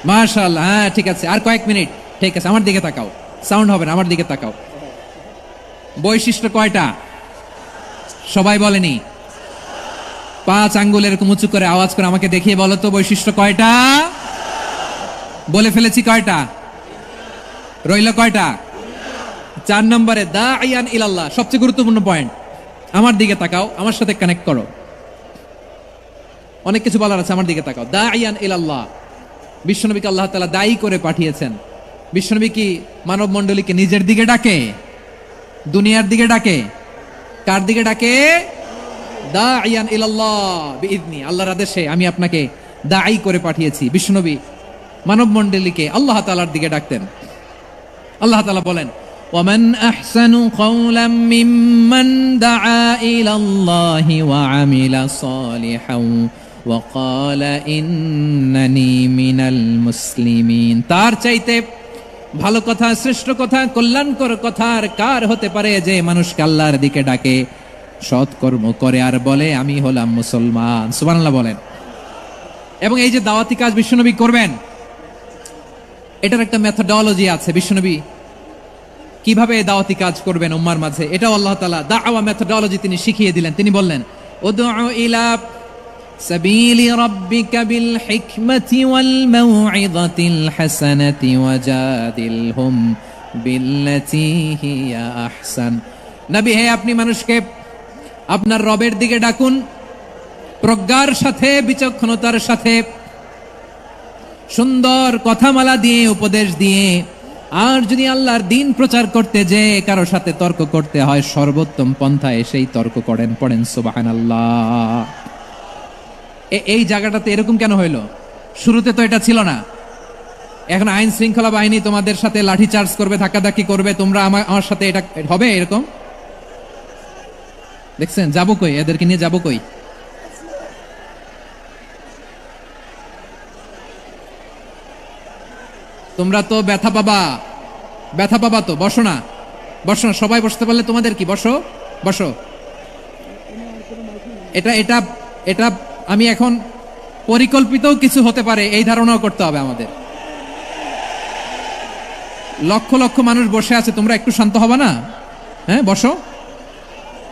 [SPEAKER 2] মাশাআল্লাহ, হ্যাঁ ঠিক আছে, আর কয়েক মিনিট। ঠিক আছে, আমার দিকে তাকাও, সাউন্ড হবে না, আমার দিকে তাকাও। বৈশিষ্ট্য কয়টা সবাই বলেনি? 5 আঙ্গুল এরকম উঁচু করে আওয়াজ করে আমাকে দেখিয়ে বলো তো, বৈশিষ্ট্য কয়টা? বলে ফেলেছি কয়টা? রইল কয়টা? 4 নম্বরে দাঈয়ান ইলাল্লাহ, সবচেয়ে গুরুত্বপূর্ণ পয়েন্ট। আমার দিকে তাকাও, আমার সাথে কানেক্ট করো। অনেক কিছু বলার আছে, আমার দিকে তাকাও। দাঈয়ান ইলাল্লাহ, বিশ্বনবীকে আল্লাহ তাআলা দায়ী করে পাঠিয়েছেন। বিশ্বনবী কি মানব মণ্ডলীকে নিজের দিকে ডাকে? দুনিয়ার দিকে ডাকে? কার দিকে ডাকে? দাঈয়ান ইলাল্লাহ বিইذনি, আল্লাহর আদেশে আমি আপনাকে দায়ী করে পাঠিয়েছি। বিশ্বনবী মানব মণ্ডলীকে আল্লাহ তাআলার দিকে ডাকতেন। আল্লাহ তাআলা বলেন, ওয়ামান আহসানু কাওলাম মিম্মান দাআ ইলাল্লাহি ওয়া আমিলা সালিহান ওয়া ক্বালা ইন্নানি মিনাল মুসলিমিন। তার চাইতে ভালো কথা, শ্রেষ্ঠ কথা, কল্যাণকর কথা আর কার হতে পারে যে মানুষকে আল্লাহর দিকে ডাকে, সৎকর্ম করে আর বলে আমি হলাম মুসলমান। সুবহানাল্লাহ বলেন। এবং এই যে দাওয়াতি কাজ বিশ্বনবী করবেন, এটার একটা মেথডোলজি আছে। বিশ্বনবী কিভাবে দাওয়াতি কাজ করবেন উম্মার মাঝে, এটাও আল্লাহ তাআলা দাওয়া মেথডোলজি তিনি শিখিয়ে দিলেন। তিনি বললেন, উদউ ইলা সাবিলি রাব্বিকা বিল হিকমাতি ওয়াল মাউইযাতিল হাসানাতি ওয়াজাদিলহুম বিল্লাতী হিয়া আহসান। নবী হে, আপনি মানুষকে আপনার রবের দিকে ডাকুন প্রজ্ঞার সাথে, বিচক্ষণতার সাথে, সুন্দর কথামালা দিয়ে, উপদেশ দিয়ে। আর যদি আল্লাহর দ্বীন প্রচার করতে যে কারো সাথে তর্ক করতে হয়, সর্বোত্তম পন্থায় সেই তর্ক করেন। পড়েন সুবহানাল্লাহ। এই জায়গাটাতে এরকম কেন হইল? শুরুতে তো এটা ছিল না। এখন আইন শৃঙ্খলা বাহিনী তোমাদের সাথে লাঠি চার্জ করবে, ধাক্কাধাক্কি করবে, তোমরা আমার সাথে এটা হবে এরকম? দেখছেন যাবো কই? এদেরকে নিয়ে যাবো কই? তোমরা তো ব্যথা পাবা, ব্যথা পাবা তো। বসো না, বসো না, সবাই বসতে পারলে তোমাদের কি? বসো বসো। এটা এটা এটা আমি এখন পরিকল্পিতও কিছু হতে পারে এই ধারণাও করতে হবে আমাদের। লক্ষ লক্ষ মানুষ বসে আছে, তোমরা একটু শান্ত হবে না? হ্যাঁ, বসো।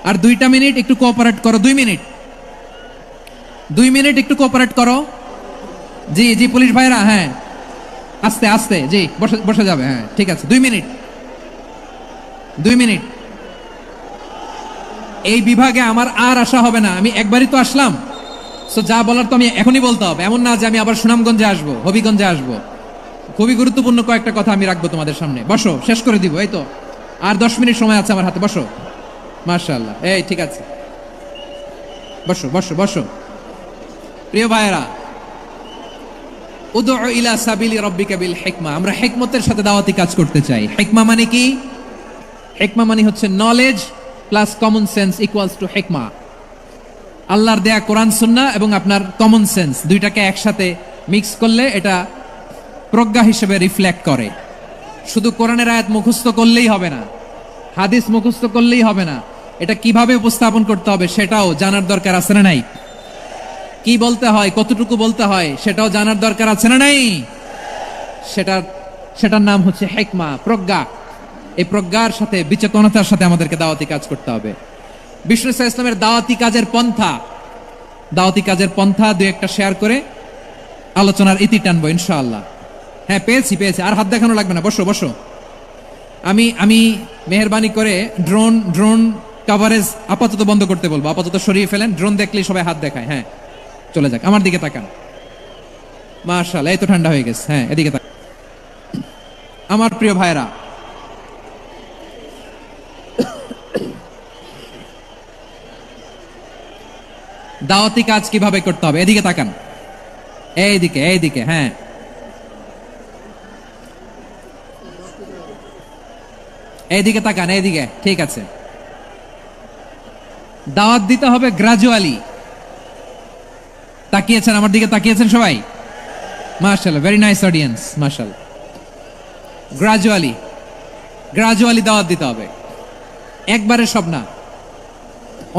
[SPEAKER 2] আর 2টা মিনিট একটু কোঅপারেট করো। 2 মিনিট, 2 মিনিট একটু কোঅপারেট করো। জি জি পুলিশ ভাইরা, হ্যাঁ আস্তে আস্তে, জি বসে বসে যাবে। হ্যাঁ ঠিক আছে, 2 মিনিট, 2 মিনিট। এই বিভাগে আমার আর আসা হবে না, আমি একবারই তো আসলাম, সো যা বলার তো আমি এখনই বলতে হবে। এমন না যে আমি আবার সুনামগঞ্জে আসবো, হবিগঞ্জে আসবো। খুবই গুরুত্বপূর্ণ কয়েকটা কথা আমি রাখবো তোমাদের সামনে। বসো, শেষ করে দিব। এই তো আর 10 মিনিট সময় আছে আমার হাতে। বসো, মাশাআল্লাহ। এই ঠিক আছে, বসো বসো বসো। প্রিয় ভাইয়েরা, উদউ ইলা সাবিলি রাব্বিকা বিল হিকমা, আমরা হিকমতের সাথে দাওয়াতি কাজ করতে চাই। হিকমা মানে কি? হিকমা মানে হচ্ছে knowledge plus common sense equals to হিকমা। আল্লাহর দেয়া কোরআন সুন্নাহ এবং আপনার কমন সেন্স দুইটাকে একসাথে মিক্স করলে এটা প্রজ্ঞা হিসেবে রিফ্লেক্ট করে। শুধু কোরআনের আয়াত মুখস্থ করলেই হবে না, হাদিস মুখস্থ করলেই হবে না, এটা কিভাবে উপস্থাপন করতে হবে সেটাও জানার দরকার আছে না নাই? কি বলতে হয়, কতটুকু বলতে হয় সেটাও জানার দরকার আছে না নাই? সেটার নাম হচ্ছে হিকমা, প্রজ্ঞা। এই প্রজ্ঞার সাথে বিচেতনতার সাথে আমাদেরকে দাওয়াতি কাজ করতে হবে। বিষ্ণু ইসলামের দাওয়াতি কাজের পন্থা দুই একটা শেয়ার করে আলোচনার ইতি টানবো ইনশাআল্লাহ। হ্যাঁ পেয়েছি। আর হাত দেখানো লাগবে না, বসো বসো। আমি মেহেরবানি করে ড্রোন কভারেজ আপাতত বন্ধ করতে বলবো, আপাতত সরিয়ে ফেলেন। ড্রোন দেখলেই সবাই হাত দেখায়। হ্যাঁ চলে যাক, আমার দিকে তাকান। মাশাআল্লাহ, এই তো ঠান্ডা হয়ে গেছে। হ্যাঁ এদিকে তাকান। আমার প্রিয় ভাইরা, দাওয়াতি কাজ কিভাবে করতে হবে এদিকে তাকান। এইদিকে, হ্যাঁ এইদিকে তাকান, এইদিকে। ঠিক আছে, দাওয়াত দিতে হবে গ্রাজুয়ালি। তাকিয়েছেন আমার দিকে, তাকিয়েছেন সবাই? মাশাআল্লাহ, ভেরি নাইস অডিয়েন্স, মাশাআল্লাহ। গ্রাজুয়ালি দাওয়াত দিতে হবে, একবারে সব না।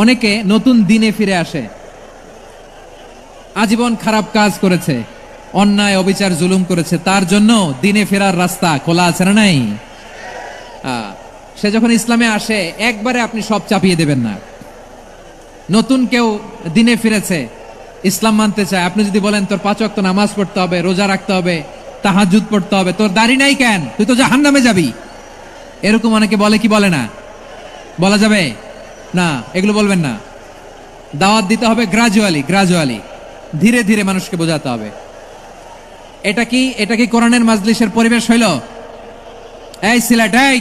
[SPEAKER 2] অনেকে নতুন দিনে ফিরে আসে, আজীবন খারাপ কাজ করেছে, অন্যায় অবিচার জুলুম করেছে, তার জন্য দিনে ফেরার রাস্তা খোলা আছে না নাই? সে যখন ইসলামে আসে একবারে আপনি সব চাপিয়ে দেবেন না। নতুন কেউ দিনে ফিরেছে, ইসলাম মানতে চায়, আপনি যদি বলেন তোর 5 ওয়াক্ত নামাজ পড়তে হবে, রোজা রাখতে হবে, তাহাজ্জুদ পড়তে হবে, তোর দাড়ি নাই কেন, তুই তো জাহান্নামে যাবি, এরকম অনেকে বলে কি বলে না? বলা যাবে না, এগুলো বলবেন না। দাওয়াত দিতে হবে গ্রাজুয়ালি, ধীরে ধীরে মানুষকে বোঝাতে হবে। এটা কি কোরআনের মাজলিসের পরিবেশ হইল? এই সিলেট, এই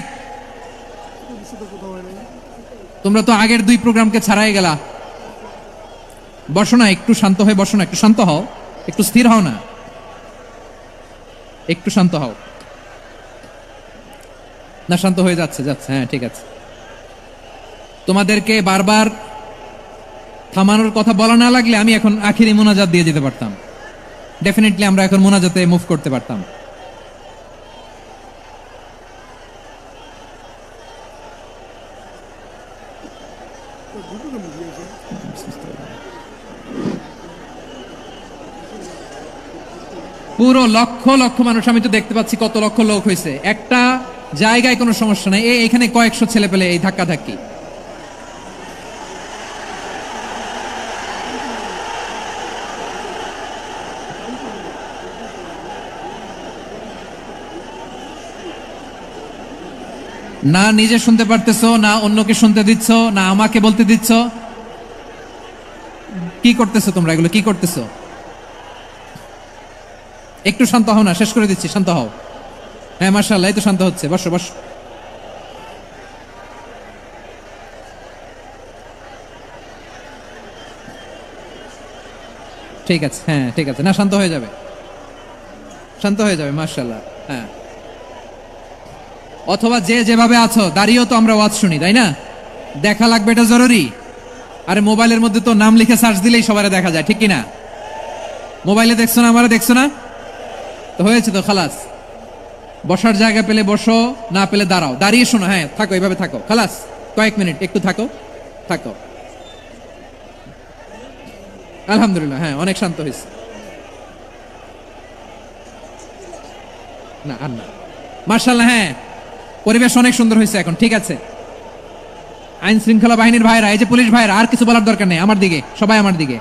[SPEAKER 2] তোমরা তো আগের 2 প্রোগ্রামকে ছাড়াই গেলা। বসো না, একটু শান্ত হয়ে বসো না, একটু শান্ত হও, একটু স্থির হও না, একটু শান্ত হও না। শান্ত হয়ে যাচ্ছে। হ্যাঁ ঠিক আছে। তোমাদেরকে বারবার থামানোর কথা বলা না লাগলে আমি এখন আখিরি মোনাজাত দিয়ে যেতে পারতাম। ডেফিনেটলি আমরা এখন মোনাজাতে মুভ করতে পারতাম। পুরো লক্ষ লক্ষ মানুষ, আমি তো দেখতে পাচ্ছি কত লক্ষ লোক হয়েছে। একটা জায়গায় কোনো সমস্যা নাই, এখানে কয়েকশো ছেলে পেলে এই ধাক্কাধাক্কি। না নিজে শুনতে পারতেছো, না অন্যকে শুনতে দিচ্ছ, না আমাকে বলতে দিচ্ছ। কি করতেছো তোমরা, এগুলো কি করতেছো? একটু শান্ত হও না, শেষ করে দিচ্ছি, শান্ত হও। হ্যাঁ মাশাআল্লাহ, এই তো শান্ত হচ্ছে। বসো বসো। ঠিক আছে, হ্যাঁ ঠিক আছে। না শান্ত হয়ে যাবে, মাশাআল্লাহ। হ্যাঁ, অথবা যে যেভাবে আছো দাঁড়িয়েও তো আমরা ওয়াজ শুনি, তাই না? দেখা লাগবে, এটা জরুরি। আরে মোবাইলের মধ্যে তো নাম লিখে সার্চ দিলেই সবারে দেখা যায়, ঠিক কিনা? মোবাইলে দেখছো না, আমারে দেখছো না, তো হয়েছে তো, খালাস। বসার জায়গা পেলে বসো, না পেলে দাঁড়াও, দাঁড়িয়ে শোনো। হ্যাঁ থাকো, এইভাবে থাকো, খালাস। কয়েক মিনিট একটু থাকো। আলহামদুলিল্লাহ, হ্যাঁ অনেক শান্ত হয়েছে। না আর না, মার্শাল্লাহ, হ্যাঁ পরিবেশ অনেক সুন্দর হয়েছে এখন, ঠিক আছে। আইন শৃঙ্খলা বাহিনীর ভাইরা, এই যে পুলিশ ভাইরা, আর কিছু বলার দরকার নেই, আমার দিকে সবাই আমার দিকে।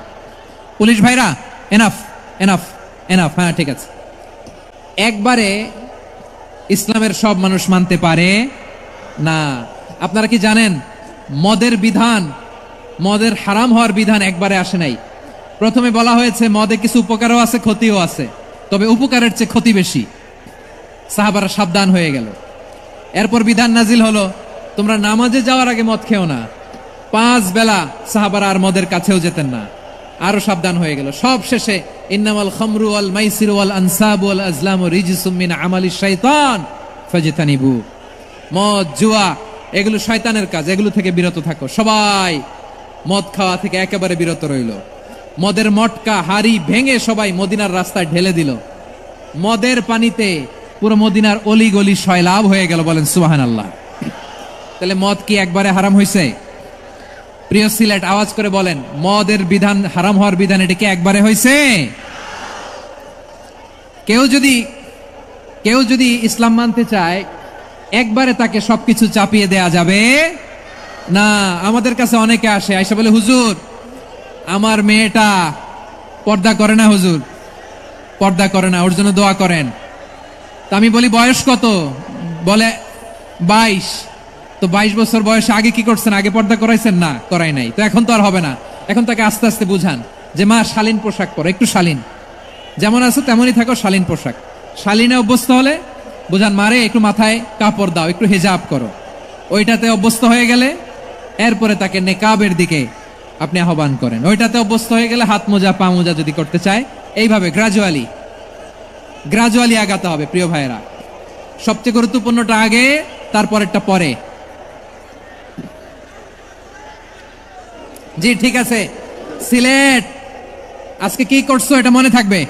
[SPEAKER 2] পুলিশ ভাইরা এনাফ এনাফ এনাফ, হ্যাঁ ঠিক আছে। একবারে ইসলামের সব মানুষ মানতে পারে না। আপনারা কি জানেন মদের বিধান, মদের হারাম হওয়ার বিধান একবারে আসে নাই। প্রথমে বলা হয়েছে মদে কিছু উপকারও আছে ক্ষতিও আছে, তবে উপকারের চেয়ে ক্ষতি বেশি। সাহাবারা সাবধান হয়ে গেল। এরপর বিধান নাজিল হলো তোমরা নামাজে যাওয়ার আগে মদ খেও না। 5 বেলা সাহাবারা আর মদের কাছেও যেতেন না, আরো সাবধান হয়ে গেল। সব শেষে ইন্নামাল খামরু ওয়াল মাইসিরু ওয়াল আনসাবু ওয়াল আজলামু রিজসুম মিন আমালিশ শাইতান ফাজতানিবু। মদ জুয়া এগুলো শয়তানের কাজ, এগুলো থেকে বিরত থাকো। সবাই মদ খাওয়া থেকে একেবারে বিরত রইল। মদের মটকা হাড়ি ভেঙে সবাই মদিনার রাস্তায় ঢেলে দিল। মদের পানিতে পুরো মদিনার অলি গলি সয়লাভ হয়ে গেল, বলেন সুবহানাল্লাহ। তাহলে মদ কি একবারে হারাম হয়েছে? প্রিয় সিলেট আওয়াজ করে বলেন, মদের বিধান, হারাম হওয়ার বিধান এটা কি একবারে হয়েছে? কেউ যদি ইসলাম মানতে চায় একবারে তাকে সবকিছু চাপিয়ে দেয়া যাবে না। আমাদের কাছে অনেকে আসে, আয়সা বলে হুজুর আমার মেয়েটা পর্দা করে না, হুজুর পর্দা করে না, ওর জন্য দোয়া করেন। তা আমি বলি বয়স কত? বলে 22। তো 22 বছর বয়সে আগে কি করছেন? আগে পর্দা করাইছেন? না, করাই নাই। তো এখন তো আর হবে না। এখন তাকে আস্তে আস্তে বুঝান যে মা শালীন পোশাক পরো, একটু শালীন, যেমন আছে তেমনই থাকো, শালীন পোশাক। শালীনে অভ্যস্ত হলে বুঝান মারে একটু মাথায় কাপড় দাও, একটু হিজাব করো। ওইটাতে অভ্যস্ত হয়ে গেলে এরপরে তাকে নেকাবের দিকে আপনি আহ্বান করেন। ওইটাতে অভ্যস্ত হয়ে গেলে হাত মোজা পা মোজা যদি করতে চায়, এইভাবে গ্রাজুয়ালি আগাতে হবে। প্রিয় ভাইয়েরা, সবচেয়ে গুরুত্বপূর্ণটা আগে, তারপরেরটা পরে। জি ঠিক আছে। সিলেট আজকে কি করছো এটা মনে থাকবে।